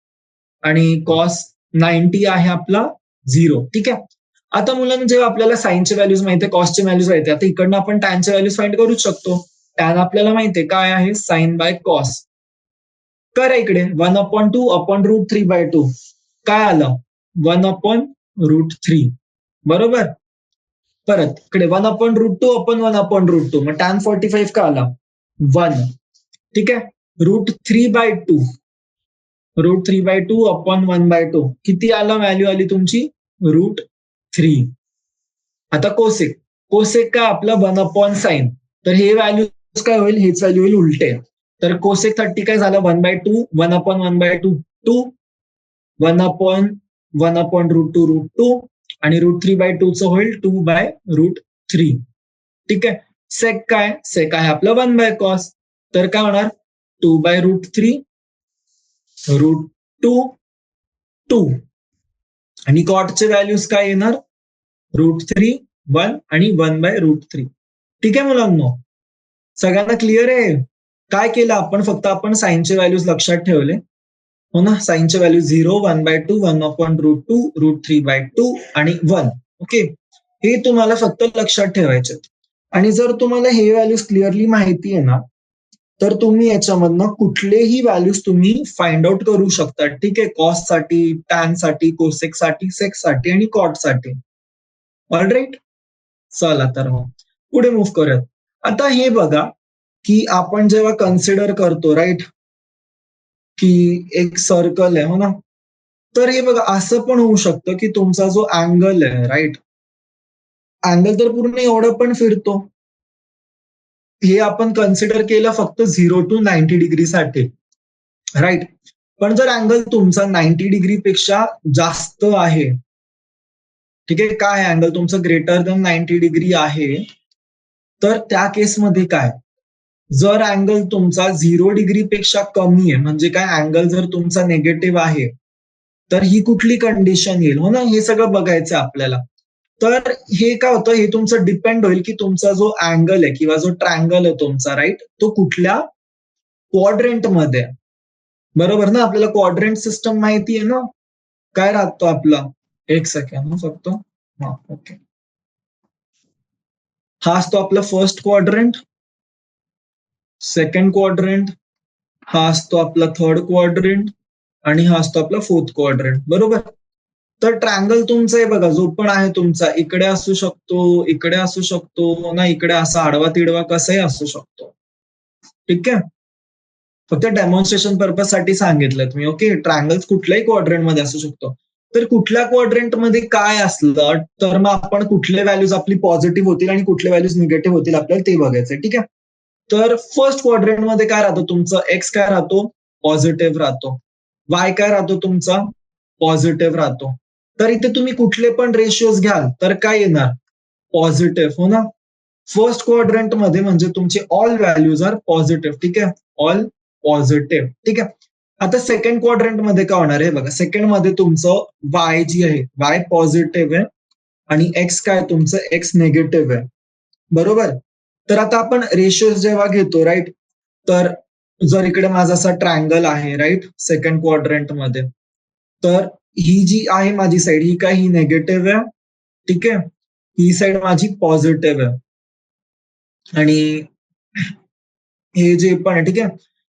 आणि कॉस 90 आहे आपला 0. ठीक आहे. आता मुलांना जेव्हा आपल्याला साईनचे व्हॅल्यूज माहिती आहे, कॉसचे व्हॅल्यूज माहिती आहे, आता इकडनं आपण टॅनचे व्हॅल्यूज फाइंड करूच शकतो. टॅन आपल्याला माहिती आहे काय आहे, साइन बाय कॉस. करा इकडे 1/2 अपॉन √3/2 काय आलं 1/√3. बरोबर. परत इकडे 1/√2 अपॉन 1/√2 मग टॅन 45 का आला 1. ठीक आहे. √3/2 √3/2 अपॉन 1/2 किती आला व्हॅल्यू आली तुमची √3. आता कोसेक, कोसेक का आपला 1/sin. तर हे व्हॅल्यू काय होईल, हेच व्हॅल्यू होईल उलटे. तर कोसेक 30 काय झालं 1/2 1/1/2 2 1/1/√2 आणि √3/2 चं होईल 2/√3. ठीक आहे. सेक काय, सेक आहे आपलं 1/cos. तर काय होणार 2/√3 √2 2 आणि कॉटचे व्हॅल्यूज काय येणार √3 1 आणि 1/√3. ठीक आहे मुलांनो, सगळ्यांना क्लिअर आहे? काय केलं आपण, फक्त आपण साइनचे व्हॅल्यूज लक्षात ठेवले हो ना. साइनचे व्हॅल्यू 0 1/2 1/√2 √3/2 आणि 1. ओके, हे तुम्हाला फक्त लक्षात ठेवायचे. आणि जर तुम्हाला हे व्हॅल्यूज क्लिअरली माहिती आहे ना, तर तुम्ही याच्यामधनं कुठलेही व्हॅल्यूज तुम्ही फाइंड आउट करू शकता. ठीक आहे. कॉस साठी, टॅन साठी, कोसेक साठी, सेक साठी आणि कॉट साठी. ऑलराईट, चला तर मग पुढे मूव्ह करूयात. आता हे बघा की आपण जेव्हा कन्सिडर करतो राईट की एक सर्कल आहे हो ना, तर हे बघा असं पण होऊ शकतं की तुमचा जो अँगल आहे राईट, अँगल तर पूर्ण एवढं पण फिरतो. हे आपण कन्सिडर केलं फक्त 0 to 90 डिग्रीसाठी राईट. पण जर अँगल तुमचा 90 डिग्री पेक्षा जास्त आहे, ठीक आहे, काय अँगल तुमचं ग्रेटर दॅन 90 डिग्री आहे, तर त्या केसमध्ये काय, जर अँगल तुमचा 0 डिग्रीपेक्षा कमी आहे, म्हणजे काय अँगल जर तुमचा निगेटिव्ह आहे, तर ही कुठली कंडिशन येईल हो ना, हे सगळं बघायचं आपल्याला. तर हे काय होतं, हे तुमचं डिपेंड होईल की तुमचा जो अँगल आहे किंवा जो ट्रायंगल आहे तुमचा राईट, तो कुठल्या क्वाड्रंटमध्ये. बरोबर ना, आपल्याला क्वाड्रंट सिस्टम माहिती आहे ना, काय राहतो आपला, एक सेकंड फक्त. हा ओके, हा असतो आपला फर्स्ट क्वाड्रंट, सेकंड क्वाड्रंट, हा असतो आपला थर्ड क्वाड्रंट आणि हा असतो आपला फोर्थ क्वाड्रंट. बरोबर. तर ट्रायंगल तुमचा आहे बघा, जो पण आहे तुमचा, इकडे असू शकतो, इकडे असू शकतो ना, इकडे असा आडवा तिडवा कसाही असू शकतो. ठीक आहे. फक्त डेमॉन्स्ट्रेशन पर्पज साठी सांगितलं तुम्ही. ओके, ट्रायंगल्स कुठल्याही क्वाड्रंट मध्ये असू शकतो. तर कुठल्या क्वाड्रंट मध्ये काय असलं तर मग आपण कुठले व्हॅल्यूज आपली पॉझिटिव्ह होतील आणि कुठले व्हॅल्यूज निगेटिव्ह होतील आपल्याला ते बघायचंय. ठीक आहे. तर फर्स्ट क्वाड्रंट मध्ये काय राहतो तुमचं, एक्स काय राहतो पॉझिटिव्ह राहतो, वाय काय राहतो तुमचा पॉझिटिव्ह राहतो. तर इथे तुम्ही कुठले पण रेशिओज घ्याल तर काय येणार पॉझिटिव्ह हो ना. फर्स्ट क्वाड्रंट मध्ये म्हणजे तुमचे ऑल व्हॅल्यूज आर पॉझिटिव्ह. ठीक आहे, ऑल पॉझिटिव्ह. ठीक आहे. आता सेकंड क्वाड्रंट मध्ये काय होणार आहे बघा, सेकंड मध्ये तुमचं वाय जी आहे, वाय पॉझिटिव्ह आहे आणि एक्स काय तुमचं एक्स निगेटिव्ह आहे. बरोबर. तर आता आपण रेशिओज जेव्हा घेतो राईट, तर जर इकडे माझा असा ट्रायंगल आहे राईट सेकंड क्वाड्रंट मध्ये, तर ही जी आहे माझी साईड, ही काय ही निगेटिव्ह आहे. ठीक आहे. ही साईड माझी पॉझिटिव्ह आहे आणि हे जे पण आहे, ठीक आहे,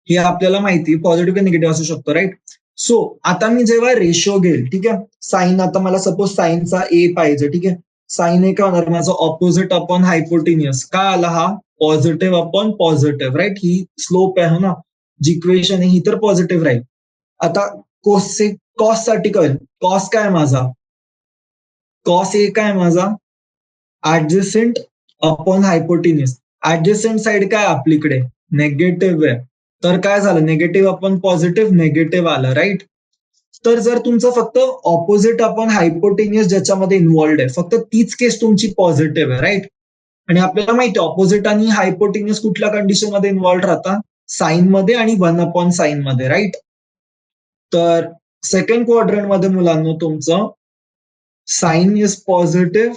हे आपल्याला माहिती पॉझिटिव्ह किंवा निगेटिव्ह असू शकतो राईट. सो आता मी जेव्हा रेशो घेईल, ठीक आहे, साईन, आता मला सपोज साईनचा ए पाहिजे. ठीक आहे. साईन ए काय होणार माझं ऑपोजिट अपॉन हायपोटिनियस, काय आला हा पॉझिटिव्ह अपॉन पॉझिटिव्ह राईट. ही स्लोप आहे ना, जी इक्वेशन आहे ही तर पॉझिटिव्ह राहील. आता कॉस साठी कळेल, कॉस काय माझा, कॉस ए काय माझा adjacent upon hypotenuse. Adjacent side काय आपलीकडे निगेटिव्ह आहे, तर काय झालं, निगेटिव्ह अपॉन पॉझिटिव्ह, निगेटिव्ह आलं, राईट. तर जर तुमचं फक्त ऑपोजिट अपॉन हायपोटेनियस ज्याच्यामध्ये इन्व्हॉल्ड आहे, फक्त तीच केस तुमची पॉझिटिव्ह आहे, राईट. आणि आपल्याला माहिती आहे ऑपोजिट आणि हायपोटेनियस कुठल्या कंडिशन मध्ये इन्व्हॉल्ड राहतात, साईन मध्ये आणि 1 अपॉन साईन मध्ये, राईट. तर सेकंड क्वाड्रंट मध्ये मुलांना तुमचं साईन इज पॉझिटिव्ह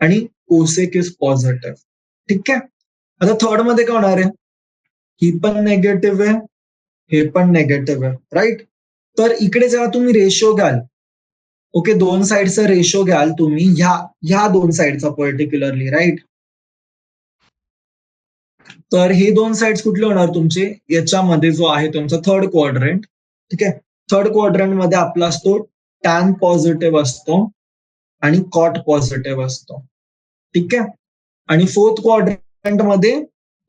आणि कोसेक इज पॉझिटिव्ह. ठीक आहे. आता थर्ड मध्ये काय होणार आहे, ही पण निगेटिव्ह आहे, हे पण निगेटिव्ह आहे, राईट. तर इकडे जेव्हा तुम्ही रेशो घ्याल, ओके, दोन साईडचा रेशो घ्याल तुम्ही ह्या दोन साईडचा पर्टिक्युलरली, राईट. तर हे दोन साइड्स कुठले होणार तुमचे, याच्यामध्ये जो आहे तुमचा थर्ड क्वाड्रंट. ठीक आहे. थर्ड क्वाड्रंट मध्ये आपला असतो टॅन पॉझिटिव्ह असतो आणि कॉट पॉझिटिव्ह असतो. ठीक आहे. आणि फोर्थ क्वाड्रंट मध्ये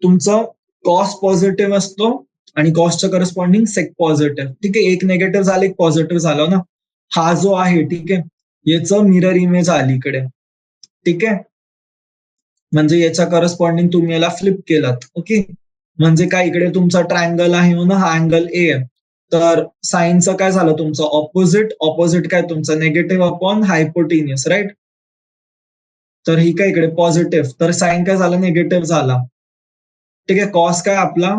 तुमचं कॉस पॉझिटिव्ह असतो आणि कॉसच्या करस्पॉन्डिंग सेक पॉझिटिव्ह. ठीक आहे. एक निगेटिव्ह झालं, एक पॉझिटिव्ह झालं ना. हा जो आहे, ठीक आहे, याचं मिरर इमेज आली इकडे. ठीक आहे. म्हणजे याच्या करस्पॉन्डिंग तुम्ही याला फ्लिप केलात. ओके. म्हणजे काय, इकडे तुमचा ट्रायंगल आहे म्हणून हा अँगल ए आहे. तर साईनचं काय झालं तुमचं ऑपोजिट, ऑपोजिट काय तुमचं निगेटिव्ह अपॉन हायपोटेनियस, राईट. तर ही काय इकडे पॉझिटिव्ह, तर साईन काय झालं निगेटिव्ह झाला. ठीक आहे. कॉस काय आपला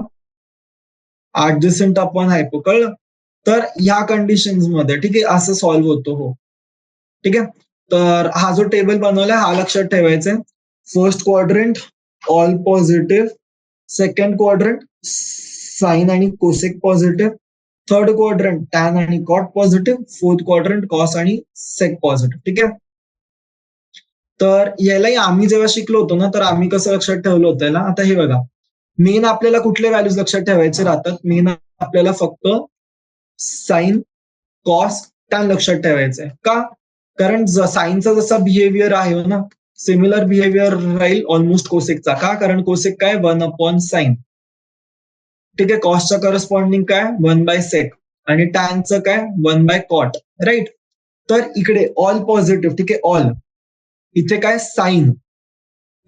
ऍडजस्टंट अपॉन हायपो, कळलं. तर ह्या कंडिशन्स मध्ये, ठीक आहे, असं सॉल्व्ह होतो. हो, ठीक आहे. तर हा जो टेबल बनवलाय हा लक्षात ठेवायचा आहे. First quadrant all positive, second quadrant sine आणि cosec positive, third quadrant tan आणि cot positive, fourth quadrant cos आणि सेक पॉझिटिव्ह. ठीक आहे. तर यालाही आम्ही जेव्हा शिकलो होतो ना, तर आम्ही कसं लक्षात ठेवलं होतं याला, आता हे बघा, मेन आपल्याला कुठले व्हॅल्यूज लक्षात ठेवायचे राहतात, मेन आपल्याला फक्त साइन, कॉस, टॅन लक्षात ठेवायचंय. का? कारण साईनचा जसा बिहेवियर आहे ना, सिमिलर बिहेवियर राहील ऑलमोस्ट कोसेकचा. का? कारण कोसेक काय 1/साइन. ठीक आहे. कॉसचा करस्पॉन्डिंग काय 1/सेक आणि टॅनचं काय 1/कॉट, राईट. तर इकडे ऑल पॉझिटिव्ह, ठीक आहे, ऑल, इथे काय साइन.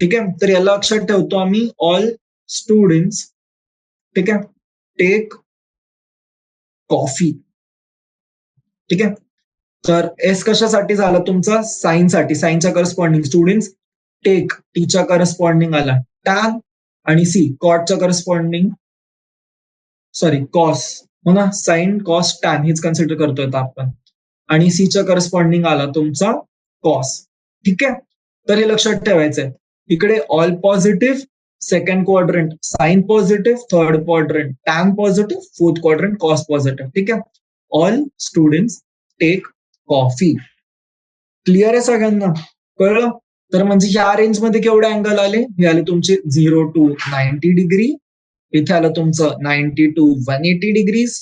ठीक आहे. तर याला लक्षात ठेवतो आम्ही, ऑल स्टुडंट्स, ठीक आहे, टेक कॉफी. ठीक आहे. तर एस कशासाठी झाला तुमचा, साईनसाठी, साईनच्या करस्पॉन्डिंग स्टुडंट्स, टेक टीच्या करस्पॉन्डिंग आला टॅन आणि सी कॉटच्या करस्पॉन्डिंग, सॉरी कॉस, हो ना, साइन कॉस टॅन हेच कन्सिडर करतोय आपण. आणि सीच्या करस्पॉन्डिंग आला तुमचा कॉस. ठीक आहे. तर हे लक्षात ठेवायचंय. इकडे all positive, second quadrant sine positive, third quadrant tan positive, fourth quadrant cos positive. ठीक आहे. All students take coffee. Clear आहे सगळ्यांना, कळलं. तर म्हणजे ह्या रेंजमध्ये केवढे अँगल आले, हे आले तुमचे 0 to 90 डिग्री, इथे आलं तुमचं 90 to 180 डिग्रीज,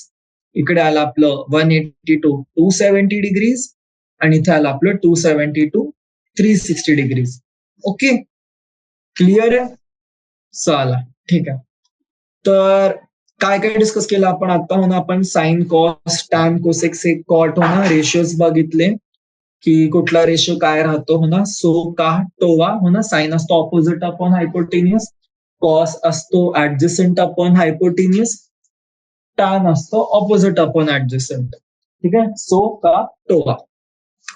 इकडे आलं आपलं 180 to 270 डिग्रीज आणि इथे आलं आपलं 270 to 360 डिग्रीज. ओके, क्लिअर आहे. चला, ठीक आहे. तर काय काय डिस्कस केलं आपण आता, हो ना, आपण साइन, कॉस, टॅन, कोसेक, सेक, कॉट, हो ना, रेशियोज बघितले की कुठला रेशो काय राहतो, हो ना, सो का टोवा, हो ना, साइन असतो ऑपोजिट अपॉन हायपोटेनियस, कॉस असतो ऍडजस्टंट अपॉन हायपोटेनियस, टॅन असतो ऑपोजिट अपॉन ऍडजस्टंट. ठीक आहे. सो का टोवा.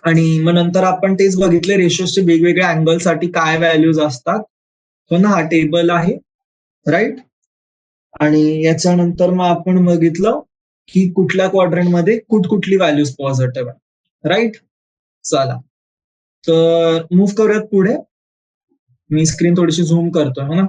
आणि मग नंतर आपण तेच बघितले रेशोचे वेगवेगळ्या अँगल साठी काय व्हॅल्यूज असतात, हो ना, हा टेबल आहे, राईट. आणि याच्यानंतर मग आपण बघितलं की कुठल्या क्वाड्रंट मध्ये कुठली व्हॅल्यूज पॉझिटिव्ह आहे, राईट. चला, तर मूव्ह करूयात पुढे. मी स्क्रीन थोडीशी झूम करतोय, हो ना.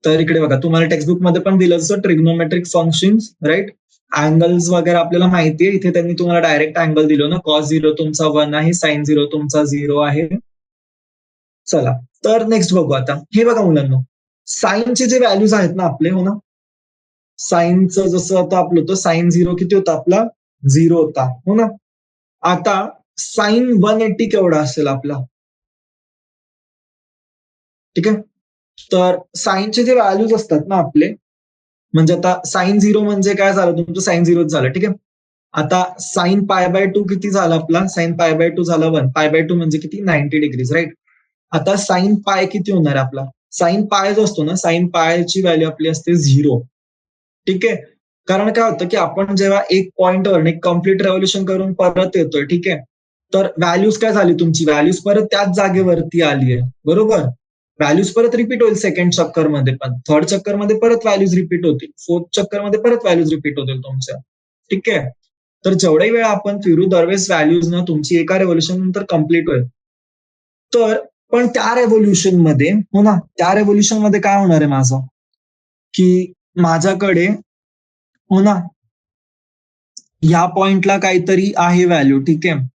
तर इकडे बघा, तुम्हाला टेक्स्टबुक मध्ये पण दिलं असं ट्रिग्नोमेट्रिक फंक्शन्स, राईट. अँगल्स वगैरे आपल्याला माहितीये, इथे त्यांनी तुम्हाला डायरेक्ट अँगल दिलो ना, कॉस 0 तुमचा 1 आहे, साइन 0 तुमचा 0 आहे. चला, तर नेक्स्ट बघू आता. हे बघा मुलांना, साइनचे जे व्हॅल्यूज आहेत ना आपले, हो ना, साइनचं जसं आता आपलं होतं, साइन 0 किती होता आपला 0 होता, हो ना. आता साइन 180 केवढा असेल आपला, ठीक आहे. तर साइनचे जे व्हॅल्यूज असतात ना आपले, म्हणजे आता साइन 0 म्हणजे काय झालं तुमचं, साइन 0 झालं, ठीक आहे. आता साइन π/2 किती झाला आपला, साइन π/2 झाला 1, π/2 म्हणजे किती 90 डिग्रीज, राईट. आता साइन पाय किती होणार आपला, साइन पाय जो असतो ना, साइन पायची व्हॅल्यू आपली असते 0. ठीक आहे. कारण काय होतं की आपण जेव्हा एक पॉइंटवर एक कम्प्लीट रेव्होल्युशन करून परत येतोय, ठीक आहे, तर व्हॅल्यूज काय झाली तुमची, व्हॅल्यूज परत त्याच जागेवरती आली आहे, बरोबर. व्हॅल्यूज परत रिपीट होईल सेकंड चक्करमध्ये, पण थर्ड चक्करमध्ये परत व्हॅल्यूज रिपीट होतील, फोर्थ चक्करमध्ये परत व्हॅल्यूज रिपीट होतील तुमच्या, ठीक आहे. तर जेवढ्याही वेळा आपण फिरू दरवेळेस व्हॅल्यूज ना तुमची एका रेव्होल्युशन नंतर कम्प्लीट होईल. तर पण त्या रेव्होल्युशन मध्ये, हो ना, त्या रेव्होल्युशन मध्ये काय होणार आहे माझं, की माझ्याकडे, हो ना, ह्या पॉइंटला काहीतरी आहे व्हॅल्यू, ठीक आहे.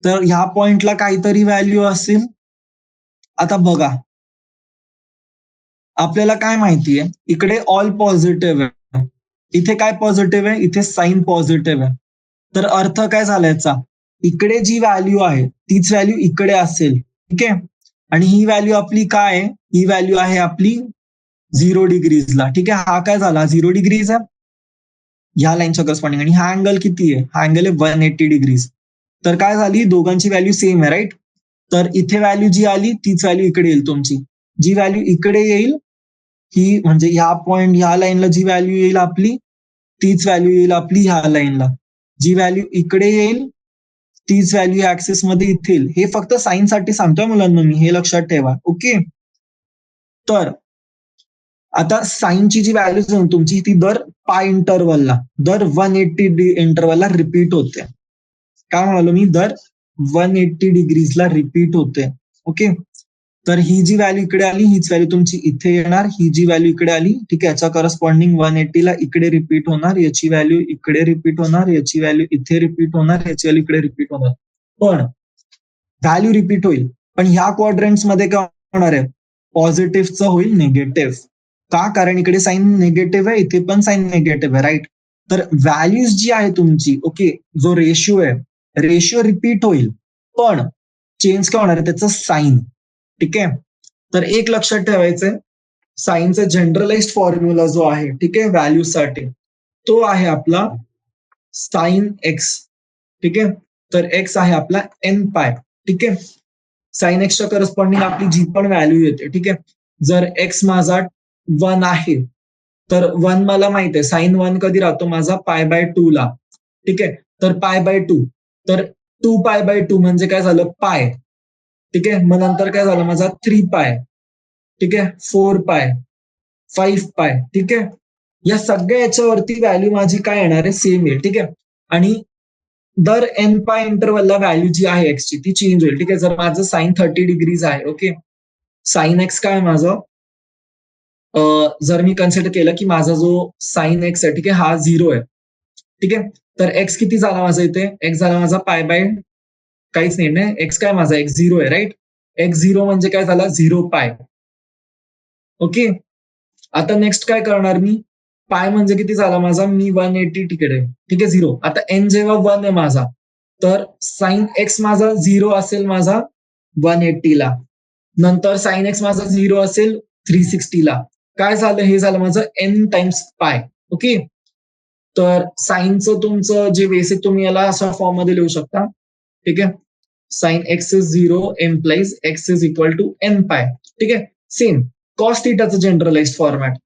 तर ह्या पॉइंटला काहीतरी व्हॅल्यू असेल. आता बघा, आपल्याला काय माहितीये, इकडे ऑल पॉझिटिव्ह आहे, इथे काय पॉझिटिव्ह आहे, इथे साईन पॉझिटिव्ह आहे. तर अर्थ काय झाला याचा, इकडे जी व्हॅल्यू आहे तीच व्हॅल्यू इकडे असेल, ठीक आहे. आणि ही व्हॅल्यू आपली काय आहे, ही व्हॅल्यू आहे आपली 0 डिग्रीजला, ठीक आहे. हा काय झाला, 0 डिग्रीज आहे ह्या लाईनच्या करस्पॉन्डिंग, आणि हा अँगल किती आहे, हा अँगल आहे 180 डिग्रीज. तर काय झाली, दोघांची व्हॅल्यू सेम आहे, राईट. तर इथे व्हॅल्यू जी आली तीच व्हॅल्यू इकडे येईल तुमची, जी व्हॅल्यू इकडे येईल ही म्हणजे ह्या पॉइंट ह्या लाईनला जी व्हॅल्यू येईल आपली तीच व्हॅल्यू येईल आपली ह्या लाईनला, जी व्हॅल्यू इकडे येईल तीच व्हॅल्यू ऍक्सेस मध्ये इथे येईल. हे फक्त साईन साठी सांगतोय मुलांना मी, हे लक्षात ठेवा, ओके. तर आता साईनची जी व्हॅल्यू तुमची ती दर पाय इंटरवलला, दर 180 इंटरवलला रिपीट होते. काय म्हणालो मी, दर 180 डिग्रीजला रिपीट होते, ओके. तर ही जी व्हॅल्यू इकडे आली हीच व्हॅल्यू तुमची इथे येणार, ही जी व्हॅल्यू इकडे आली, ठीक आहे, याच्या करस्पॉन्डिंग 180ला इकडे रिपीट होणार, याची व्हॅल्यू इकडे रिपीट होणार, याची व्हॅल्यू इथे रिपीट होणार, याची व्हॅल्यू इकडे रिपीट होणार. पण व्हॅल्यू रिपीट होईल, पण ह्या क्वाड्रंट्स मध्ये काय होणार आहे, पॉझिटिव्हचं होईल निगेटिव्ह. का, कारण इकडे साईन निगेटिव्ह आहे, इथे पण साईन निगेटिव्ह आहे, राईट. तर व्हॅल्यूज जी आहे तुमची, ओके, जो रेशिओ आहे, रेशिओ रिपीट होईल, पण चेंज काय होणार आहे त्याचं साईन, ठीक आहे. तर एक लक्षात ठेवायचंय, साईनचा जनरलाइज्ड फॉर्म्युला जो आहे, ठीक आहे, व्हॅल्यूसाठी, तो आहे आपला साइन एक्स, ठीक आहे. तर एक्स आहे आपला एन पाय, ठीक आहे. साइन एक्सच्या करस्पॉन्डिंग आपली जी पण व्हॅल्यू येते, ठीक आहे. जर एक्स माझा 1 आहे, तर 1 मला माहित आहे, साइन 1 कधी राहतो माझा, π/2 ला, ठीक आहे. तर π/2, तर 2π/2 म्हणजे काय झालं, पाय, ठीक आहे. मग नंतर काय झालं माझा 3π, ठीक आहे, 4π, 5π, ठीक आहे. या सगळ्या याच्यावरती व्हॅल्यू माझी काय येणार आहे, सेम येईल, ठीक आहे. आणि दर एन पाय इंटरवलला व्हॅल्यू जी आहे एक्सची ती चेंज होईल, ठीक आहे. जर माझं साइन 30 डिग्रीज आहे, ओके, साइन एक्स काय माझं, जर मी कन्सिडर केलं की माझा जो साइन एक्स आहे, ठीक आहे, हा 0 आहे, ठीक आहे. तर एक्स किती झाला माझा इथे, एक्स झाला माझा π/, काहीच नाही ना, एक्स काय माझा एक्स 0 आहे, राईट. एक्स 0 म्हणजे काय झाला, 0π, ओके. आता नेक्स्ट काय करणार मी, पाय म्हणजे किती झाला माझा, मी 180 तिकडे, ठीक आहे, 0. आता एन जेव्हा 1 आहे माझा, तर साइन एक्स माझा 0 असेल माझा 180ला, नंतर साइन एक्स माझा 0 असेल 360ला. काय झालं, हे झालं माझं एन टाइम्स पाय, ओके. तर साईनचं तुमचं जे बेसिक तुम्ही याला अशा फॉर्म मध्ये लिहू शकता, ठीक आहे. Sine x is 0 implies x is equal to n pi, ठीक आहे. सेम कॉस थिटाचं जनरलाइज फॉर्मॅट,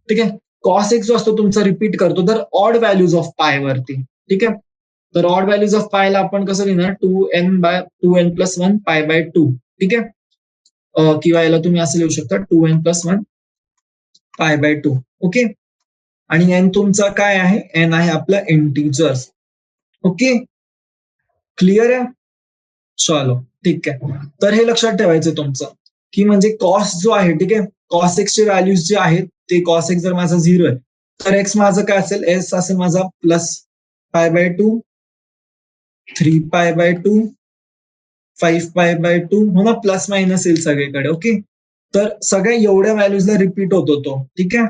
ठीक आहे. कॉस एक्स जो असतो तुमचा रिपीट करतो तर ऑड व्हॅल्यूज ऑफ पाय वरती, ठीक आहे. तर ऑड व्हॅल्यूज ऑफ पायला आपण कसं लिहिणार, 2n+1 π/2, ठीक आहे. किंवा याला तुम्ही असं लिहू शकता 2n+1 π/2, ओके. आणि एन तुमचा काय आहे, एन आहे आपला इंटिजर्स, ओके. क्लिअर आहे, चलो ठीक आहे. तर हे लक्षात ठेवायचं तुमचं, की म्हणजे कॉस जो आहे, ठीक आहे, कॉस एक्सचे व्हॅल्यूज जे आहेत ते, कॉस एक्स जर माझा 0 आहे तर एक्स माझं काय असेल, एस असेल माझा +π/2, 3π/2, 5π/2, हो ना, प्लस मायनस येईल सगळीकडे, ओके. तर सगळ्या एवढ्या व्हॅल्यूजला रिपीट होतो तो, ठीक आहे,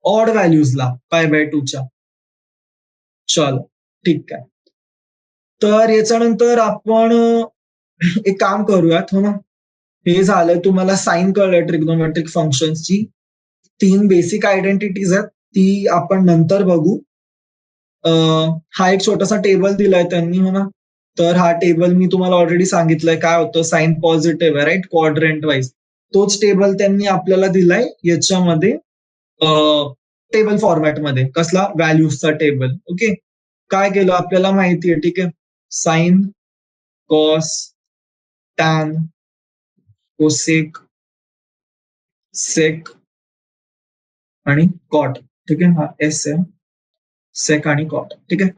ऑड व्हॅल्यूजला π/2च्या. चलो ठीक आहे. तर याच्यानंतर आपण एक काम करूयात, हो ना. हे झालं, तुम्हाला साईन कळलं ट्रिग्नोमेट्रिक फंक्शन्सची, 3 बेसिक आयडेंटिटीज आहेत, ती आपण नंतर बघू. हा एक छोटासा टेबल दिलाय त्यांनी, हो ना. तर हा टेबल मी तुम्हाला ऑलरेडी सांगितलंय काय होतं, साईन पॉझिटिव्ह आहे, राईट, क्वाड्रंट वाईज. तोच टेबल त्यांनी आपल्याला दिलाय याच्यामध्ये, टेबल फॉर्मॅटमध्ये. कसला? व्हॅल्यूजचा टेबल. ओके, काय केलं आपल्याला माहिती आहे, ठीक आहे. साइन, कॉस, टॅन, कोसेक, सेक आणि कॉट. ठीक आहे, हा एस आहे, सेक आणि कॉट. ठीक आहे,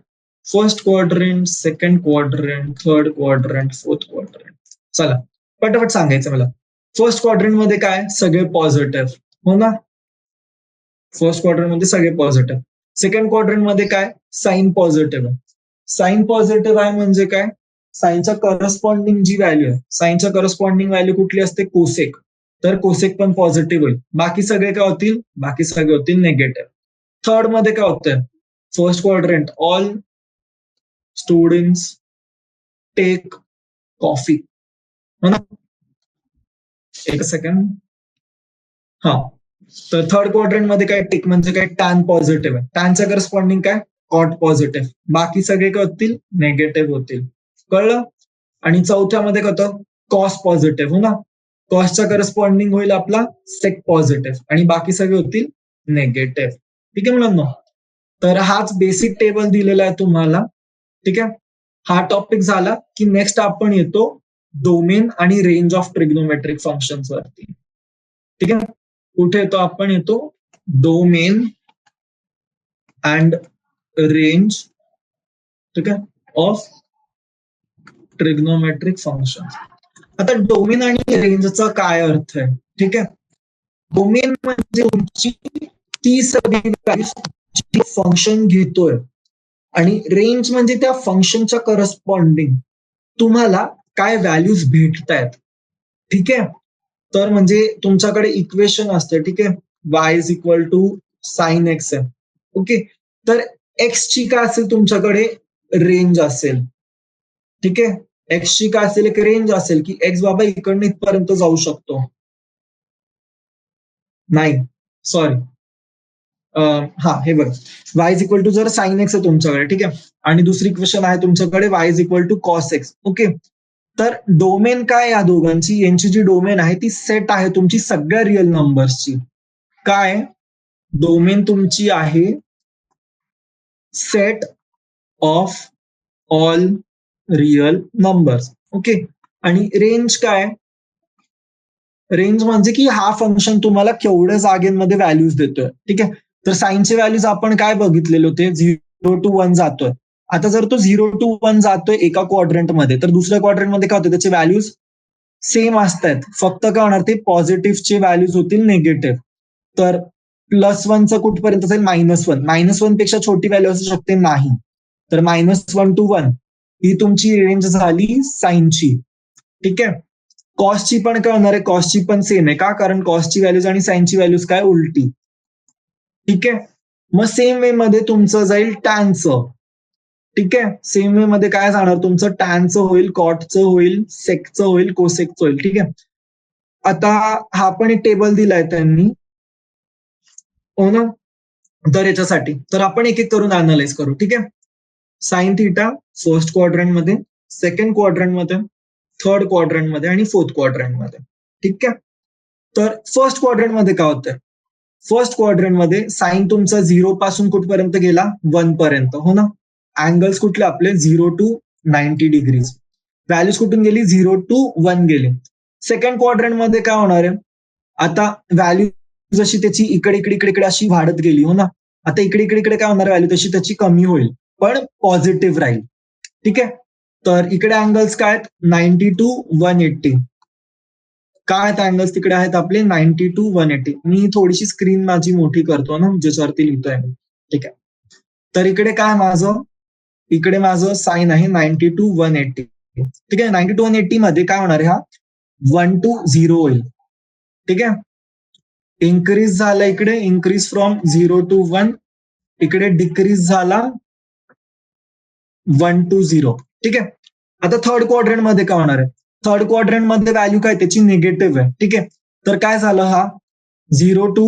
first quadrant, second quadrant, third quadrant, fourth quadrant. चला पटापट सांगायचं मला. फर्स्ट क्वाड्रंट मध्ये काय? सगळे पॉझिटिव्ह, हो ना. फर्स्ट क्वाड्रंट मध्ये सगळे पॉझिटिव्ह. सेकंड क्वाड्रंट मध्ये काय? साइन पॉझिटिव्ह आहे. साइन पॉझिटिव्ह आहे म्हणजे काय? साइनच्या करस्पॉन्डिंग जी व्हॅल्यू आहे, साइनच्या करस्पॉन्डिंग व्हॅल्यू कुठली असते? कोसेक. तर कोसेक पण पॉझिटिव्ह होईल. बाकी सगळे काय होतील? बाकी सगळे होतील निगेटिव्ह. थर्ड मध्ये काय होतंय? First quadrant, all students take coffee, हो ना. एक सेकंड. हा, तर थर्ड क्वाड्रंट मध्ये काय? टिक म्हणजे काय? टॅन पॉझिटिव्ह आहे. टॅनच्या करस्पॉन्डिंग काय? Cot positive. बाकी सगळे काय होतील? नेगेटिव्ह होतील. कळलं? आणि चौथ्यामध्ये काय होतं? कॉस पॉझिटिव्ह, हो ना. कॉसच्या करस्पॉन्डिंग होईल आपला सेक पॉझिटिव्ह आणि बाकी सगळे होतील नेगेटिव्ह. ठीक आहे मुलांना. तर हाच बेसिक टेबल दिलेला आहे तुम्हाला. ठीक आहे, हा टॉपिक झाला की नेक्स्ट आपण येतो डोमेन आणि रेंज ऑफ ट्रिग्नोमेट्रिक फंक्शन्स वरती. ठीक आहे, कुठे येतो आपण? येतो डोमेन अँड रेंज, ठीक आहे, ऑफ ट्रिग्नोमेट्रिक फंक्शन. आता डोमेन आणि रेंजचा काय अर्थ आहे? ठीक आहे, डोमेन म्हणजे तुमची ती सगळी फंक्शन घेतोय आणि रेंज म्हणजे त्या फंक्शनच्या करस्पॉन्डिंग तुम्हाला काय व्हॅल्यूज भेटतायत. ठीक आहे, तर म्हणजे तुमच्याकडे इक्वेशन असते, ठीक आहे, y is equal to sine x आहे. ओके, तर एक्स ची काय असेल तुमच्याकडे? रेंज असेल. ठीक आहे, एक्स ची काय असेल? एक रेंज असेल की एक्स बाबा इकडनं इथपर्यंत जाऊ शकतो. नाही, सॉरी, हा हे बघ, y इज इक्वल टू जर साइन एक्स आहे तुमच्याकडे, ठीक आहे, आणि दुसरी इक्वेशन आहे तुमच्याकडे y is equal to cos x. Okay, तर डोमेन काय या दोघांची? यांची जी डोमेन आहे ती सेट आहे तुमची सगळ्या रिअल नंबर्सची. काय? डोमेन तुमची आहे set of all real numbers. Okay, आणि रेंज काय? रेंज म्हणजे की हा फंक्शन तुम्हाला केवढ्या जागेमध्ये व्हॅल्यूज देतोय. ठीक आहे, तर साइनचे व्हॅल्यूज आपण काय बघितलेले होते? 0 to 1 जातोय. आता जर तो 0 to 1 जातोय एका क्वाड्रंटमध्ये, तर दुसऱ्या क्वाड्रंटमध्ये काय होतं? त्याचे व्हॅल्यूज सेम असतात, फक्त काय होणार? ते पॉझिटिव्हचे व्हॅल्यूज होतील निगेटिव्ह. तर +1चं कुठपर्यंत जाईल? -1. -1 पेक्षा छोटी व्हॅल्यू असू शकते? नाही. तर -1 to 1 ही तुमची रेंज झाली साइनची. ठीक आहे, कॉस्टची पण काय होणार आहे? कॉस्टची पण सेम आहे. का? कारण कॉस्टची व्हॅल्यूज आणि साइनची व्हॅल्यूज काय? उलटी. ठीक आहे, मग सेम वे मध्ये तुमचं जाईल टॅनचं. ठीक आहे, सेम वे मध्ये काय जाणार तुमचं? टॅनचं होईल, कॉटचं होईल, सेकचं होईल, कोसेकचं होईल. ठीक आहे, आता हा पण एक टेबल दिलाय त्यांनी, हो ना. तर याच्यासाठी तर आपण एक एक करून अनालाइज करू. ठीक आहे, साइन थिटा फर्स्ट क्वाड्रंट मध्ये, सेकंड क्वाड्रंट मध्ये, थर्ड क्वाड्रंट मध्ये आणि फोर्थ क्वाड्रंट मध्ये. ठीक आहे, तर फर्स्ट क्वाड्रंट मध्ये काय होतंय? फर्स्ट क्वाड्रंट मध्ये साइन तुमचा 0 पासून कुठपर्यंत गेला? 1 पर्यंत, हो ना. अँगल्स कुठले आपले? 0 to 90 डिग्रीज. व्हॅल्यूज कुठून गेली? 0 to 1 गेली. सेकंड क्वाड्रंट मध्ये काय होणार आहे? आता व्हॅल्यू जशी त्याची इकडे इकडे इकडे इकडे अशी वाढत गेली, हो ना. आता इकडे इकडे इकडे काय होणार? व्हॅल्यू तशी त्याची कमी होईल, पण पॉझिटिव्ह राहील. ठीक आहे, तर इकडे अँगल्स काय आहेत? 90 to 180. काय आहेत अँगल्स? तिकडे आहेत आपले 90 to 180. मी थोडीशी स्क्रीन माझी मोठी करतो ना, ज्याच्यावरती लिहितोय मी. ठीक आहे, तर इकडे काय माझं? इकडे माझं साइन आहे 90 to 180. ठीक आहे, 90 to 180 मध्ये काय होणार आहे? हा 1 to 0 होईल. ठीक आहे, इन्क्रीज झाला इकडे, इन्क्रीज फ्रॉम 0 to 1, इकडे डिक्रीज झाला 1 to 0. ठीक आहे, आता थर्ड क्वाड्रंट मध्ये काय होणार आहे? थर्ड क्वाड्रंट मध्ये व्हॅल्यू काय? त्याची निगेटिव्ह आहे. ठीक आहे, तर काय झालं? हा 0 to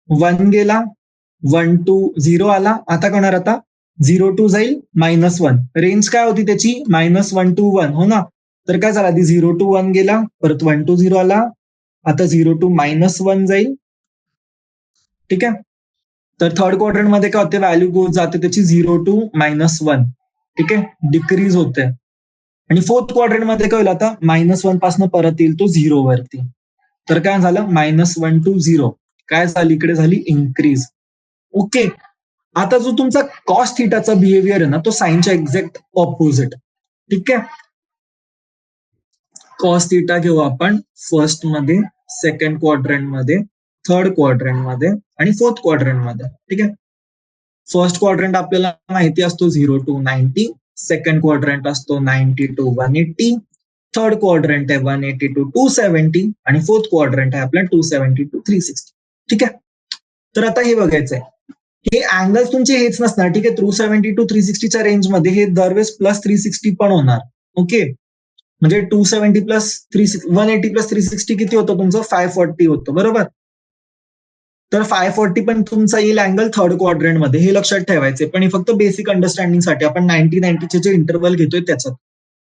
1 गेला, 1 to 0 आला. आता काय होणार? आता 0 to जाईल -1. रेंज काय होती त्याची? -1 to 1, हो ना. तर काय झालं? आधी 0 to 1 गेला, परत 1 to 0 आला, आता 0 to -1 जाईल. ठीक आहे, तर थर्ड क्वाड्रंट मध्ये काय होते, व्हॅल्यू जाते त्याची 0 to -1. ठीक आहे, डिक्रीज होते. आणि फोर्थ क्वाड्रंट मध्ये काय होईल, आता -1 पासून परत येईल तो 0 वरती. तर काय झालं, -1 to 0 काय झाली, इकडे झाली इन्क्रीज. ओके, आता जो तुमचा कॉस थिटाचा बिहेवियर आहे ना, तो साईनच्या एक्झॅक्ट ऑपोजिट. ठीक आहे, कॉस थिटा घेऊ आपण फर्स्ट मध्ये, सेकंड क्वाड्रंट मध्ये, थर्ड क्वाड्रंट मध्ये आणि फोर्थ क्वाड्रंट मध्ये. ठीक आहे, फर्स्ट क्वाड्रंट आपल्याला माहिती असतो 0 to 90, सेकंड क्वाड्रंट असतो 90 to 180, थर्ड क्वाड्रंट आहे 180 to 270 आणि फोर्थ क्वाड्रंट आहे आपला 270 to 360. ठीक आहे, तर आता हे बघायचंय, हे अँगल्स तुमचे हेच नसणार. ठीक आहे, 270 to 360च्या रेंजमध्ये हे दरवेळेस +360 पण होणार. ओके, म्हणजे 270 प्लस 180 प्लस 360 किती होतं तुमचं, 540 होतं, बरोबर. तर 540 पण तुमचा येईल अँगल थर्ड क्वाड्रंट मध्ये, हे लक्षात ठेवायचे. पण हे फक्त बेसिक अंडरस्टँडिंगसाठी, आपण 90-90चे जे इंटरव्हल घेतोय त्याच्यात.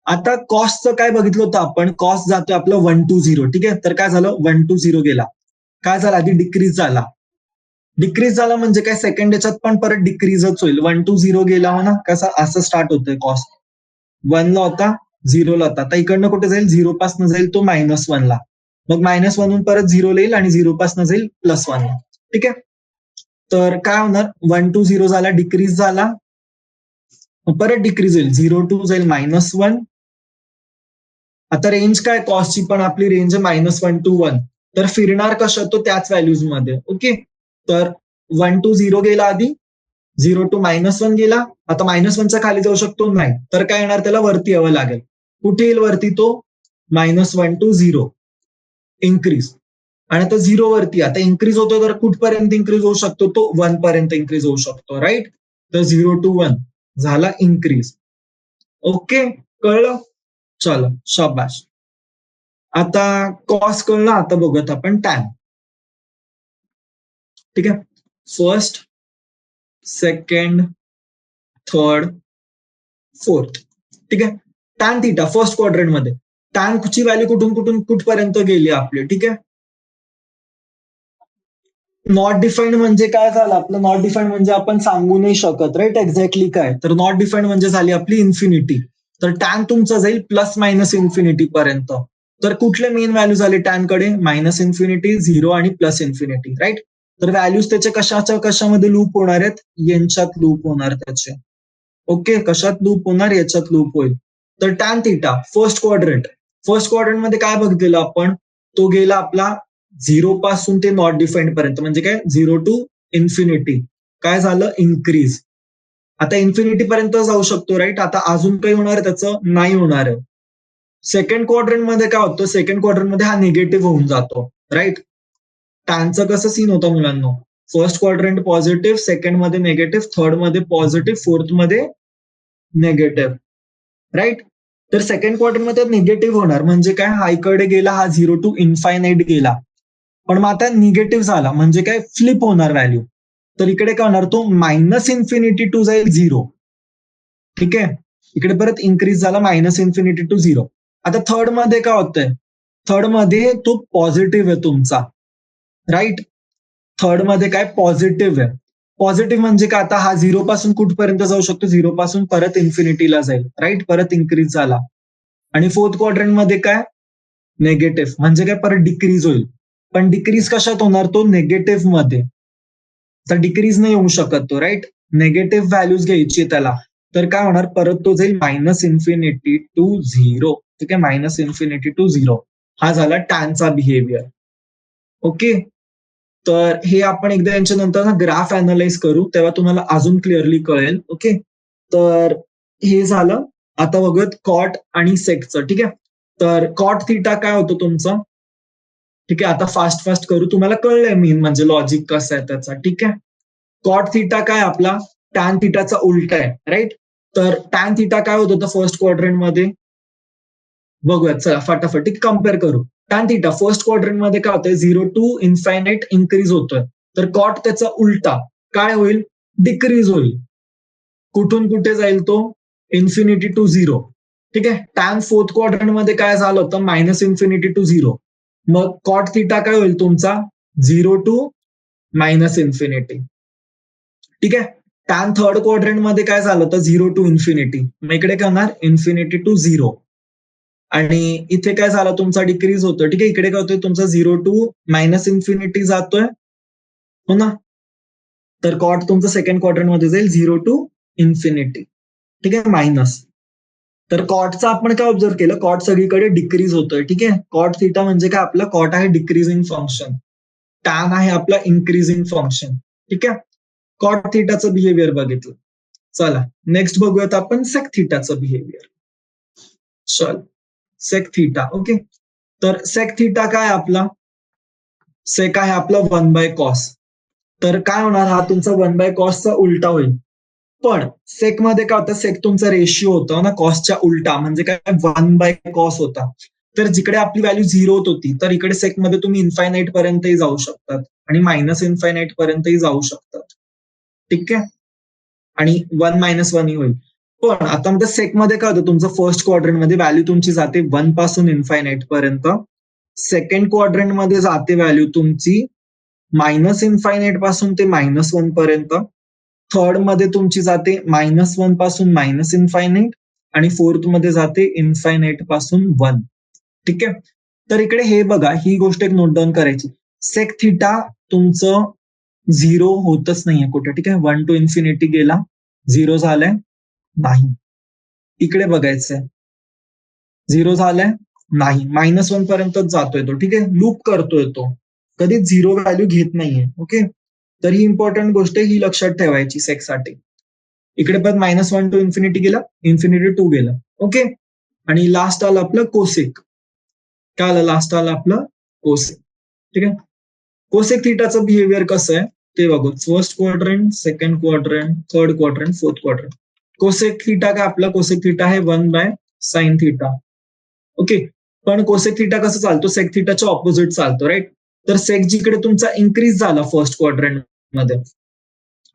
आता कॉस्टचं काय बघितलं होतं आपण, कॉस्ट जातोय आपलं 1 to 0. ठीक आहे, तर काय झालं, 1 to 0 गेला, काय झालं, आधी डिक्रीज झाला. डिक्रीज झाला म्हणजे काय, सेकंड याच्यात पण परत डिक्रीजच होईल. 1 to 0 गेला हो ना, कसा असं स्टार्ट होतोय कॉस्ट, 1 ला होता, 0 ला होता. आता इकडनं कुठे जाईल, 0 पासून जाईल तो -1 ला, मग -1 परत 0 येईल आणि 0 पासून जाईल +1 ला. ठीक आहे, तर काय होणार, 1 to 0 झाला, डिक्रीज झाला, परत डिक्रीज होईल, 0 to जाईल -1. आता रेंज काय कॉस्टची, पण आपली रेंज आहे -1 to 1, तर फिरणार कसं, तो त्याच व्हॅल्यूज मध्ये. ओके, तर 1 to 0 गेला आधी, 0 to -1 गेला, आता -1च्या खाली जाऊ शकतो नाही, तर काय येणार, त्याला वरती यावं लागेल. कुठे येईल वरती तो, -1 to 0 इन्क्रीज. आणि आता 0 वरती आता इन्क्रीज होतो, तर कुठपर्यंत इन्क्रीज होऊ शकतो, तो 1 पर्यंत इन्क्रीज होऊ शकतो, राईट. तर 0 to 1 झाला इन्क्रीज. ओके, कळलं, चलो शाबाश. आता कॉस कळलं, आता बघूयात आपण टॅन. ठीक आहे, फर्स्ट, सेकंड, थर्ड, फोर्थ. ठीक आहे, टॅन थिटा फर्स्ट क्वाड्रंट मध्ये, टॅन ची व्हॅल्यू कुठून कुठून कुठपर्यंत गेली आपली. ठीक आहे, नॉट डिफाईन्ड म्हणजे काय झालं आपलं, नॉट डिफाईन्ड म्हणजे आपण सांगू नाही शकत, राईट, एक्झॅक्टली काय. तर नॉट डिफाईन्ड म्हणजे झाली आपली इन्फिनिटी. तर टॅन तुमचं जाईल +- पर्यंत. तर कुठले मेन व्हॅल्यू झाले टॅनकडे, -इन्फिनिटी, 0 आणि +इन्फिनिटी, राईट. तर व्हॅल्यूज त्याचे कशाच्या कशामध्ये लूप होणार आहेत, यांच्यात लूप होणार त्याचे. ओके, कशात लूप होणार, याच्यात लूप होईल. तर tan theta first quadrant, first quadrant मध्ये काय बघितलेलं आपण, तो गेला आपला 0 पासून ते नॉट डिफाईन्ड पर्यंत, म्हणजे काय 0 to इन्फिनिटी, काय झालं, इन्क्रीज. आता इन्फिनिटी पर्यंत जाऊ शकतो, राईट. आता अजून काही होणार त्याचं नाही होणार आहे. सेकंड क्वाड्रंट मध्ये काय होतं, सेकंड क्वाड्रंट मध्ये हा निगेटिव्ह होऊन जातो, राईट. टॅनचं कसं सीन होतं मुलांना, फर्स्ट क्वाड्रंट पॉझिटिव्ह, सेकंड मध्ये निगेटिव्ह, थर्ड मध्ये पॉझिटिव्ह, फोर्थ मध्ये निगेटिव्ह, राईट. तर सेकंड क्वार्टर मध्ये निगेटिव्ह होणार, म्हणजे काय, हा इकडे गेला, हा 0 to इन्फायनाईट गेला, पण मग आता निगेटिव्ह झाला, म्हणजे काय, फ्लिप होणार व्हॅल्यू. तर इकडे काय होणार, तो -इन्फिनिटी टू जाईल 0. ठीक आहे, इकडे परत इन्क्रीज झाला, -इन्फिनिटी टू 0. आता थर्ड मध्ये काय होतंय, थर्ड मध्ये तो पॉझिटिव्ह आहे तुमचा, राईट. थर्ड मध्ये काय, पॉझिटिव्ह आहे. पॉझिटिव्ह म्हणजे काय, आता हा 0 पासून कुठपर्यंत जाऊ शकतो, 0 पासून परत इन्फिनिटीला जाईल, राईट, परत इन्क्रीज झाला. आणि फोर्थ क्वाड्रंट मध्ये काय, निगेटिव्ह, म्हणजे काय, परत डिक्रीज होईल. पण डिक्रीज कशात होणार, तो निगेटिव्ह मध्ये. तर डिक्रीज नाही होऊ शकत तो, राईट. निगेटिव्ह व्हॅल्यूज घ्यायची त्याला, तर काय होणार, परत तो जाईल -इन्फिनिटी टू 0. ठीक आहे, -इन्फिनिटी टू 0 हा झाला टॅनचा बिहेवियर. ओके, तर हे आपण एकदा यांच्या नंतर ना ग्राफ अनालाइज करू, तेव्हा तुम्हाला अजून क्लिअरली कळेल. ओके, तर हे झालं. आता बघूयात कॉट आणि सेकचं. ठीक आहे, तर कॉट थिटा काय होतं तुमचं. ठीक आहे, आता फास्ट फास्ट करू, तुम्हाला कळलंय मेन म्हणजे लॉजिक कसं आहे त्याचा. ठीक आहे, कॉट थिटा काय आपला टॅन थिटाचा उलटा आहे, राईट. तर टॅन थिटा काय होत होतं फर्स्ट क्वाड्रंट मध्ये, बघूयात चला फटाफट कम्पेअर करू. टॅन थिटा फर्स्ट क्वाड्रंट मध्ये काय होतंय, 0 to इन्फायनाईट इन्क्रीज होतोय. तर कॉट त्याचा उलटा काय होईल, डिक्रीज होईल. कुठून कुठे जाईल तो, इन्फिनिटी टू 0. ठीक आहे, टॅन फोर्थ क्वाड्रंट मध्ये काय झालं होतं, -इन्फिनिटी टू 0. मग कॉट थिटा काय होईल तुमचा, 0 to -इन्फिनिटी. ठीक आहे. टॅन थर्ड क्वाड्रंट मध्ये काय झालं होतं 0 टू इन्फिनिटी, मग इकडे काय होणार इन्फिनिटी टू 0. आणि इथे काय झालं तुमचा डिक्रीज होतोय. ठीक आहे, इकडे काय होतोय तुमचा 0 टू मायनस इन्फिनिटी जातोय, हो ना. तर कॉट तुमचं सेकंड क्वाड्रंट मध्ये जाईल 0 टू इन्फिनिटी. ठीक आहे, मायनस. तर कॉटचं आपण काय ऑब्झर्व केलं, कॉट सगळीकडे डिक्रीज होतोय. ठीक आहे, कॉट थिटा म्हणजे काय आपलं, कॉट आहे डिक्रीजिंग फंक्शन, टॅन आहे आपला इन्क्रीजिंग फंक्शन. ठीक आहे, कॉट थिटाचं बिहेवियर बघितलं. चला नेक्स्ट बघूयात आपण सेक थिटाचं बिहेवियर. चल सेक थिटा. ओके, तर सेक थिटा काय आपला, सेक आहे आपला 1/cos. तर काय होणार, हा तुमचा 1/cosचा उलटा होईल. पण सेक मध्ये काय होतं, सेक तुमचा रेशिओ होता ना कॉसच्या उलटा, म्हणजे काय 1/cos होता. तर जिकडे आपली व्हॅल्यू 0 होती, तर इकडे सेक मध्ये तुम्ही इन्फायनाईट पर्यंतही जाऊ शकतात आणि मायनस इन्फायनाईट पर्यंतही जाऊ शकतात. ठीक आहे, आणि 1 - 1 ही होईल. पण आता म्हणजे सेक मध्ये काय होतं, तुमचं फर्स्ट क्वाड्रंट मध्ये व्हॅल्यू तुमची जाते 1 पासून इन्फायनाईट पर्यंत, सेकंड क्वाड्रंट मध्ये जाते व्हॅल्यू तुमची मायनस इन्फायनाईट पासून ते -1 पर्यंत, थर्ड मध्ये तुमची जाते -1 पासून मायनस इन्फायनाईट, आणि फोर्थ मध्ये जाते इन्फायनाईट पासून 1. ठीक आहे, तर इकडे हे बघा, ही गोष्ट एक नोट डाऊन करायची, सेक थिटा तुमचं 0 होतच नाहीये कुठे. ठीक आहे, 1 टू इन्फिनिटी गेला, 0 झालाय नाही. इकडे बघायचंय, 0 झालाय नाही, -1 पर्यंतच जातोय तो. ठीक आहे, लूप करतोय तो, कधीच 0 व्हॅल्यू घेत नाहीये. ओके, तर ही इम्पॉर्टंट गोष्ट ही लक्षात ठेवायची सेकसाठी. इकडे पण -1 टू इन्फिनिटी गेला, इन्फिनिटी 2 गेला. ओके, आणि लास्ट आलं आपलं कोसेक. काय आलं लास्ट, आलं आपलं कोसेक. ठीक आहे, कोसेक थिटाचं बिहेवियर कसं आहे ते बघू. First quadrant, second quadrant, third quadrant, fourth quadrant. Cosec theta काय आपला, कोसेक थिटा आहे 1/sin थिटा. ओके, पण कोसेक थिटा कसं चालतो, सेक थिटाच्या ऑपोजिट चालतो, राईट. तर सेक जिकडे तुमचा इन्क्रीज झाला फर्स्ट क्वाड्रंट मध्ये,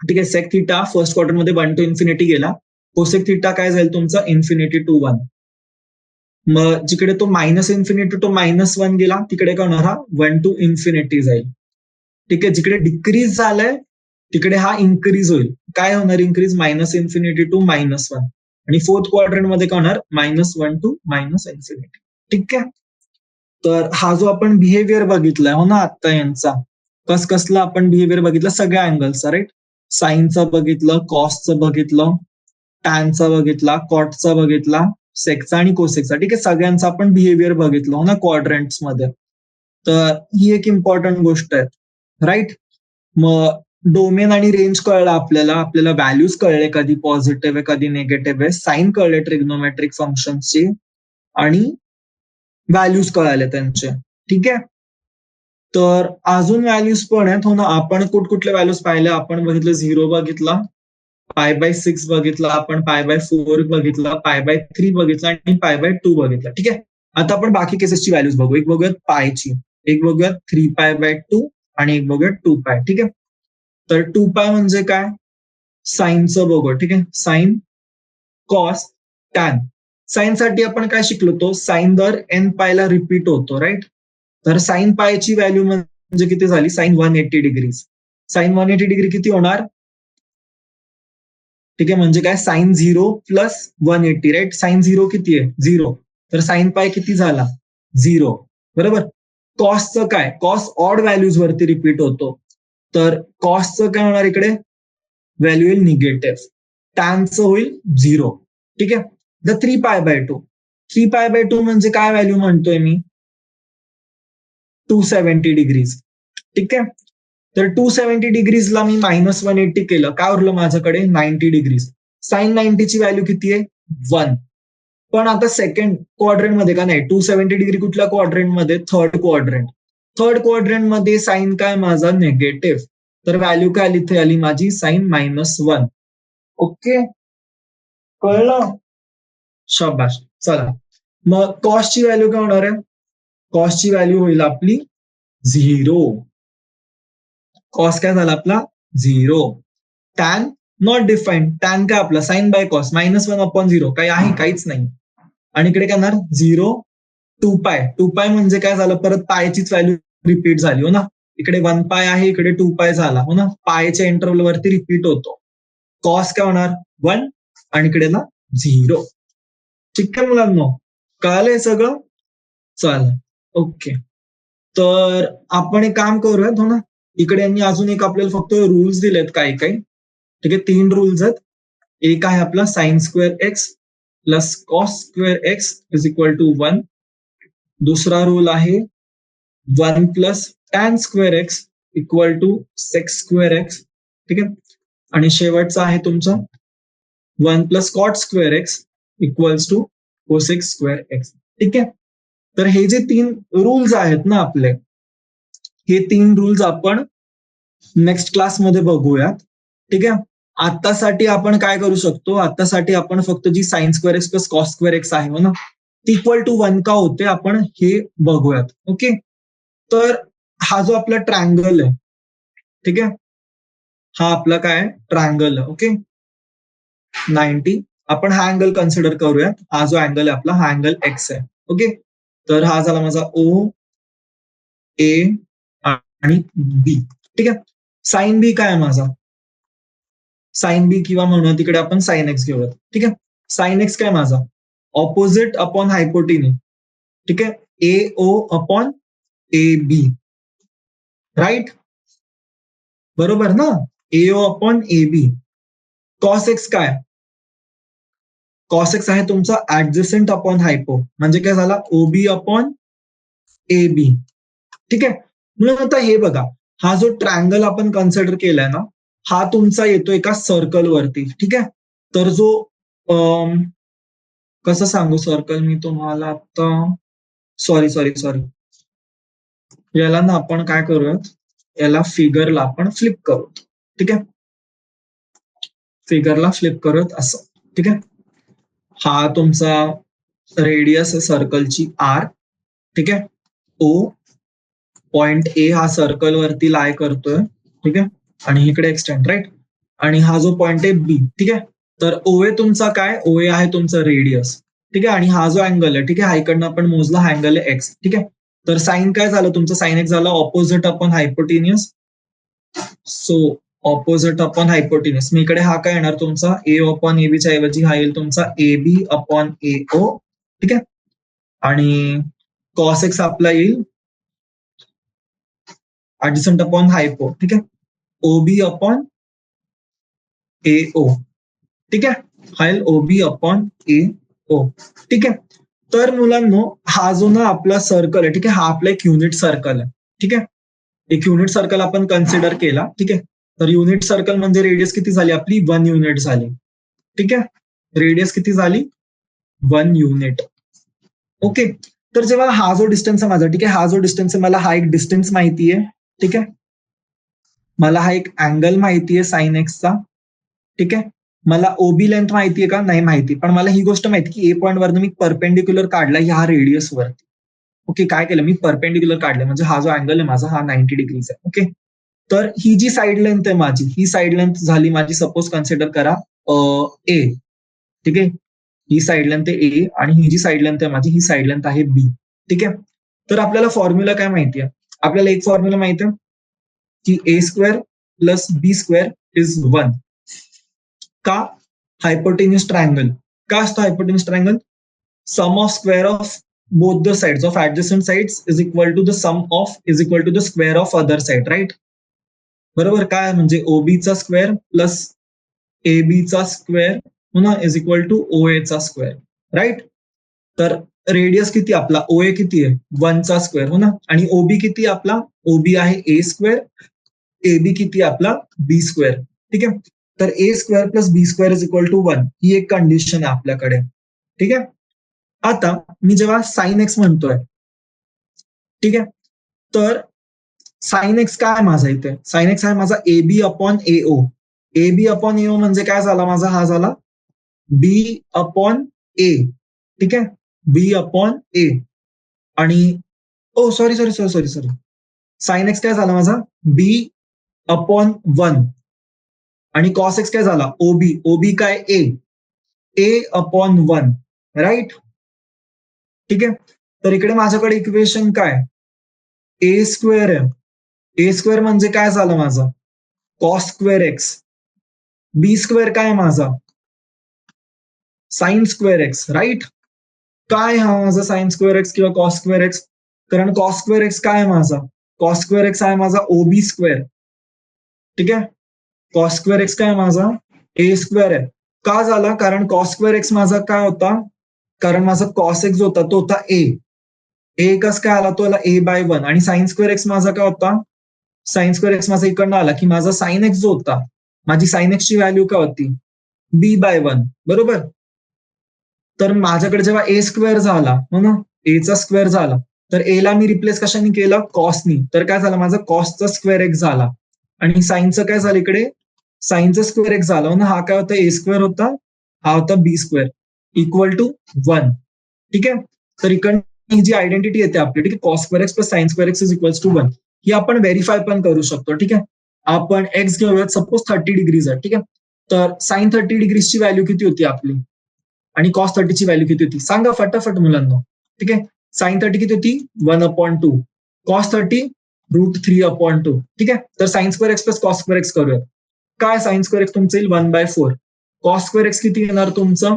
ठीक आहे, सेक थिटा फर्स्ट क्वाड्रंट मध्ये 1 टू इन्फिनिटी गेला, कोसेक थिटा काय जाईल तुमचा इन्फिनिटी टू 1. मग जिकडे तो मायनस इन्फिनिटी टू -1 गेला, तिकडे काय होणार, हा 1 टू इन्फिनिटी जाईल. ठीक आहे, जिकडे डिक्रीज झालंय तिकडे हा इन्क्रीज होईल. काय होणार इन्क्रीज, मायनस इन्फिनिटी टू -1, आणि फोर्थ क्वाड्रंट मध्ये काय होणार -1 टू इन्फिनिटी. ठीक आहे, तर हा जो आपण बिहेवियर बघितलाय हो ना आता यांचा, कसला आपण बिहेवियर बघितला सगळ्या अँगलचा, राईट. साईनचा बघितलं, कॉसचं बघितलं, टॅनचा बघितला, कॉटचा बघितला, सेकचा आणि कोसेकचा. ठीक आहे, सगळ्यांचा आपण बिहेवियर बघितलं हो ना क्वाड्रंट्स मध्ये. तर ही एक इम्पॉर्टंट गोष्ट आहे, राईट. मग डोमेन आणि रेंज कळलं आपल्याला, आपल्याला व्हॅल्यूज कळले, कधी पॉझिटिव्ह आहे कधी निगेटिव्ह आहे, साईन कळले ट्रिग्नोमेट्रिक फंक्शन्सची, आणि व्हॅल्यूज कळाले त्यांचे. ठीक आहे, तर अजून व्हॅल्यूज पण आहेत हो ना. आपण कुठकुठले व्हॅल्यूज पाहिले, आपण बघितलं 0 बघितला, π/6 बघितला, आपण π/4 बघितला, π/3 बघितला, आणि π/2 बघितला. ठीक आहे, आता आपण बाकी केसेसची व्हॅल्यूज बघू. एक बघूयात पायची, एक बघूयात 3π/2, आणि एक बघूयात 2π. ठीक आहे, तर 2π म्हणजे काय, साईनचं बघू. ठीक आहे, साईन, कॉस, टॅन. साईन साठी आपण काय शिकलो, तो साईन दर n पायला रिपीट होतो, राईट. तर साईन पायची व्हॅल्यू म्हणजे किती झाली, साईन 180 डिग्री. साईन 180 डिग्री किती होणार, ठीक आहे, म्हणजे काय साईन 0 प्लस 180, राईट. साईन 0 किती आहे 0, तर साईन पाय किती झाला 0, बरोबर. कॉसचं काय, कॉस ऑड व्हॅल्यूज वरती रिपीट होतो, तर कॉसचं काय होणार इकडे, व्हॅल्यू येईल निगेटिव्ह, टॅनचं होईल 0. ठीक आहे, द 3π/2. 3π/2 म्हणजे काय व्हॅल्यू म्हणतोय मी, 270 डिग्रीज. ठीक आहे, तर 270 डिग्रीजला मी -180 केलं, काय उरलं माझ्याकडे 90 डिग्रीज. साईन 90 ची व्हॅल्यू किती आहे 1. पण आता सेकंड क्वाड्रंट मध्ये का नाही, 270 डिग्री कुठल्या क्वाड्रंट मध्ये, थर्ड क्वाड्रंट. थर्ड क्वाड्रंट मध्ये साईन काय माझा निगेटिव्ह, तर व्हॅल्यू काय इथे आली माझी साईन -1. ओके, कळलं, शाबाश. चला, मग कॉसची व्हॅल्यू काय होणार आहे, कॉसची व्हॅल्यू होईल आपली 0. कॉस काय झाला आपला 0. टॅन नॉट डिफाईन्ड, टॅन काय आपला साईन बाय कॉस -1/0, काही आहे काहीच नाही. आणि इकडे काय येणार 0, 2π. 2π म्हणजे काय झालं, परत पायचीच व्हॅल्यू रिपीट झाली हो ना. इकडे 1π आहे, इकडे 2π झाला हो ना, पायच्या इंटरव्हल वरती रिपीट होतो. कॉस काय होणार 1 आणि इकडे ना 0. ठीक आहे मुलांनो, कळालंय सगळं? चालेल, ओके. तर आपण एक काम करूयात हो ना, इकडे यांनी अजून एक आपल्याला फक्त रूल्स दिलेत काही काही. ठीक आहे, 3 रूल्स आहेत. एक आहे आपला sine square x plus cos square x is equal to 1. दुसरा रूल आहे 1 plus tan square x equal to sec x square x. ठीक आहे, आणि शेवटचा आहे तुमचा 1 plus cot square x equals to cosec x square x. ठीक आहे, तर हे जे 3 रूल्स आहेत ना आपले, हे 3 रूल्स आपण नेक्स्ट क्लासमध्ये बघूयात. ठीक आहे, आत्तासाठी आपण काय करू शकतो, आत्तासाठी आपण फक्त जी sine square x plus cos square x आहे ना, ती इक्वल टू 1 का होते आपण हे बघूयात. ओके, तर हा जो आपला ट्रायंगल आहे, ठीक आहे, हा आपला काय ट्रायंगल आहे. ओके, 90, आपण हा अँगल कन्सिडर करूयात. हा जो अँगल आहे आपला, हा अँगल एक्स आहे. ओके, तर हा झाला माझा ओ ए आणि बी. ठीक आहे, साइन बी काय आहे माझा, साइन बी किंवा म्हणून तिकडे आपण साइन एक्स घेऊयात. ठीक आहे, साइन एक्स काय माझा ऑपोजिट अपॉन हायपोटिनी. ठीक आहे, ए O upon A B, right, बरोबर ना, A O upon A B. Cos x काय, कॉस एक्स आहे तुमचा ऍडजस्टंट अपॉन हायपो, म्हणजे काय झाला ओबी अपॉन ए बी. ठीक आहे, म्हणून आता हे बघा, हा जो ट्रायंगल आपण कन्सिडर केलाय ना, हा तुमचा येतो एका सर्कल वरती. ठीक आहे, तर जो कसं सांगू सर्कल मी तुम्हाला आता, सॉरी सॉरी सॉरी, याला ना आपण काय करूयात, याला फिगरला आपण फ्लिप करू. ठीक आहे, फिगरला फ्लिप करूयात असं. ठीक आहे, हा तुमचा रेडियस आहे सर्कलची आर. ठीक आहे, ओ पॉइंट ए हा सर्कल वरती लाय करतोय. ठीक आहे, आणि इकडे एक्सटेंड, राईट, आणि हा जो पॉइंट आहे बी. ठीक आहे, तर ओए तुमचा काय, ओए आहे तुमचा रेडियस. ठीक आहे, आणि हा जो अँगल आहे, ठीक आहे, हा इकडनं आपण मोजला, हा अँगल आहे एक्स. ठीक आहे, तर साइन काय झालं तुमचं, साइन एक्स झालं opposite upon hypotenuse. So opposite upon hypotenuse, मी इकडे हा काय येणार तुमचा ए अपॉन ए बीच्या ऐवजी हा येईल तुमचा ए बी अपॉन ए ओ. ठीक आहे, आणि कॉस एक्स आपला येईल ऍडजसंट अपॉन हायपो. ठीक आहे, ओबी अपॉन ए ओ. ठीक आहे, हा येईल ओबी अपॉन ए ओ. ठीक आहे, तर मुलांनो हा जो ना आपला सर्कल आहे, ठीक आहे, हा आपला एक युनिट सर्कल आहे. ठीक आहे, एक युनिट सर्कल आपण कन्सिडर केला. ठीक आहे, तर युनिट सर्कल म्हणजे रेडियस किती झाली आपली 1 युनिट झाली. ठीक आहे, रेडियस किती झाली 1 युनिट. ओके, तर जेव्हा हा जो डिस्टन्स आहे माझा, ठीक आहे, हा जो डिस्टन्स आहे, मला हा एक डिस्टन्स माहिती आहे. ठीक आहे, मला हा एक अँगल माहितीये साइन एक्सचा. ठीक आहे, मला ओबी लेंथ माहितीये का, नाही माहिती, पण मला ही गोष्ट माहिती की ए पॉईंट वरनं मी परपेंडिक्युलर काढला ह्या रेडियस वरती. ओके, काय केलं मी परपेंडिक्युलर काढलं, म्हणजे हा जो अँगल आहे माझा हा 90 डिग्रीचा आहे. ओके, तर ही जी साईड लेंथ आहे माझी, ही साईड लेंथ झाली माझी, सपोज कन्सिडर करा ए. ठीक आहे, ही साईड लेंथ आहे ए, आणि ही जी साईड लेंथ आहे माझी, ही साईड लेंथ आहे बी. ठीक आहे, तर आपल्याला फॉर्म्युला काय माहितीये, आपल्याला एक फॉर्म्युला माहिती आहे की A square plus B square is 1. का, हायपोटेन्युस ट्रायंगल, का असतो hypotenuse triangle, sum of square of both the sides of adjacent sides is equal to the sum of is equal to the square of other side, right? बरोबर, काय म्हणजे ओबीचा square plus एबीचा square पुन्हा is equal two O चा square, right. तर radius किती आपला ओए किती आहे 1 चा स्क्वेअर हो ना, आणि ओबी किती आपला, ओबी आहे ए स्क्वेअर, एबी किती आपला बी स्क्वेअर. ठीक आहे, तर A square plus B square is equal to 1 ही एक कंडिशन आहे आपल्याकडे. ठीक आहे, आता मी जेव्हा साइन एक्स म्हणतोय, ठीक आहे, तर साइन एक्स काय आहे माझा इथे, साइन एक्स आहे माझा ए बी अपॉन ए ओ. ए बी अपॉन ए ओ म्हणजे काय झाला माझा, हा झाला बी अपॉन ए. ठीक आहे, बी अपॉन ए, आणि oh sorry sorry sorry sorry sorry, sine x काय झाला माझा बी अपॉन 1, आणि कॉस एक्स काय झाला ओबी, ओबी काय ए, ए अपॉन 1, राईट. ठीक आहे, तर इकडे माझ्याकडे इक्वेशन काय, ए स्क्वेअर आहे, ए स्क्वेअर म्हणजे काय झालं माझं कॉस स्क्वेअर एक्स. बी स्क्वेअर काय माझा साइन स्क्वेअर एक्स, राईट. काय हा माझा साइन स्क्वेअर एक्स किंवा कॉस स्क्वेअर एक्स, कारण कॉस स्क्वेअर एक्स काय आहे माझा, कॉस स्क्वेअर एक्स आहे माझा ओबी स्क्वेअर. ठीक आहे, कॉस स्क्वेअर एक्स काय माझा ए स्क्वेअर आहे. का झाला, कारण कॉस स्क्वेअर एक्स माझा काय होता, कारण माझा कॉस एक्स होता तो होता ए कस काय आला तो आला ए बाय 1, आणि साइन स्क्वेअर एक्स माझा काय होता, साइन स्क्वेअर एक्स माझा इकडनं आला की माझा साइन एक्स जो होता, माझी साइन एक्सची व्हॅल्यू काय होती बी बाय 1, बरोबर. तर माझ्याकडे जेव्हा ए स्क्वेअर झाला हो ना, एचा स्क्वेअर झाला, तर ए ला मी रिप्लेस कशाने केलं, कॉसनी, तर काय झालं माझा कॉसचा स्क्वेअर एक्स झाला, आणि साईनचं काय झालं इकडे, साईनचा स्क्वेअर एक्स झाला ना, हा काय होता ए स्क्वेअर होता, हा होता बी स्क्वेअर इक्वल टू 1. ठीक आहे, तर इकडे ही जी आयडेंटिटी येते आपली, ठीक आहे, cos square x plus sine square x is equals to 1, ही आपण व्हेरीफाय पण करू शकतो. ठीक आहे, आपण एक्स घेऊयात, सपोज 30 डिग्रीज आहे. ठीक आहे, तर साइन 30 डिग्रीजची व्हॅल्यू किती होती आपली आणि कॉस 30ची व्हॅल्यू किती होती, सांगा फटाफट मुलांना. ठीक आहे, साइन 30 किती होती 1/2, कॉस 30 √3/2. ठीक आहे, तर sign square x plus cos square x करूयात. काय साइन स्क्वेअर एक्स तुमचं येईल 1/4, कॉस स्क्वेअर एक्स किती येणार तुमचं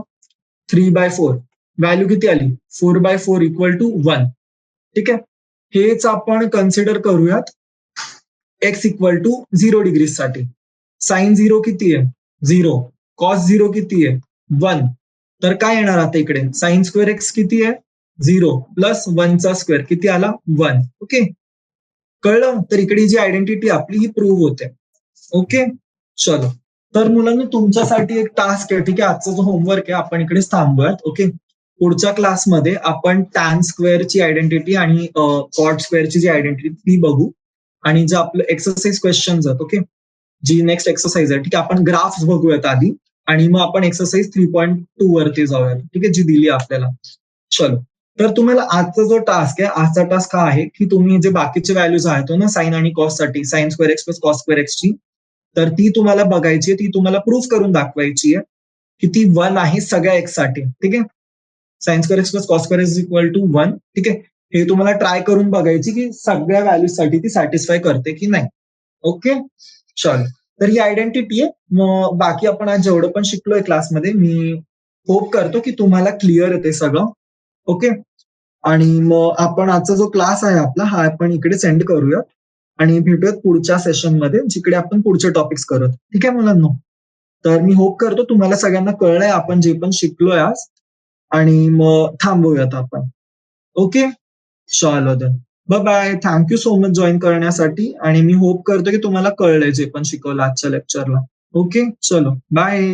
3/4, व्हॅल्यू किती आली 4/4 इक्वल टू 1. ठीक आहे, हेच आपण कन्सिडर करूयात एक्स इक्वल टू 0 डिग्रीज साठी. साइन 0 किती आहे 0, कॉस 0 किती आहे 1, तर काय येणार आता इकडे साइन स्क्वेअर एक्स किती आहे 0 प्लस 1चा स्क्वेअर किती आला 1. ओके, कळलं, तर इकडे जी आयडेंटिटी आपली ही प्रूव्ह होते. ओके, चलो, तर मुलांनी तुमच्यासाठी एक टास्क आहे. ठीक आहे, आजचा जो होमवर्क आहे आपण इकडेच थांबूयात. ओके, पुढच्या क्लासमध्ये आपण टॅन स्क्वेअरची आयडेंटिटी आणि कॉट स्क्वेअरची जी आयडेंटिटी ती बघू, आणि जे आपलं एक्सरसाइज क्वेश्चन्स आहेत, ओके, जी नेक्स्ट एक्सरसाइज आहे, ठीक आहे, आपण ग्राफ्स बघूयात आधी, आणि मग आपण एक्सरसाइज 3.2 वरती जाऊयात. ठीक आहे, जी दिली आपल्याला. चलो, तर तुम्हाला आजचा जो टास्क आहे, आजचा टास्क हा आहे की तुम्ही जे बाकीचे व्हॅल्यूज आहेत ना साइन आणि कॉस साठी, sine square x plus cos square एक्सची, तर ती तुम्हाला बघायची आहे, ती तुम्हाला प्रूव्ह करून दाखवायची आहे की ती 1 आहे सगळ्या एक्स साठी. ठीक आहे, sine square x plus cos square x equal to 1. ठीक आहे, हे तुम्हाला ट्राय करून बघायची की सगळ्या व्हॅल्यूज साठी ती सॅटिस्फाय करते की नाही. ओके, चल, तर ही आयडेंटिटी आहे. मग बाकी आपण आज जेवढं पण शिकलोय क्लासमध्ये, मी होप करतो की तुम्हाला क्लिअर आहे ते सगळं. ओके, आणि मग आपण आजचा जो क्लास आहे आपला हा आपण इकडे सेंड करूयात, आणि भेटूयात पुढच्या सेशनमध्ये जिकडे आपण पुढचे टॉपिक्स करत. ठीक आहे मुलांना, तर मी होप करतो तुम्हाला सगळ्यांना कळलंय आपण जे पण शिकलोय आज, आणि मग थांबवूयात आपण. ओके, चलो then, bye bye, thank you so much join करण्यासाठी, आणि मी होप करतो की तुम्हाला कळलंय जे पण शिकवलं आजच्या लेक्चरला. ओके, चलो बाय.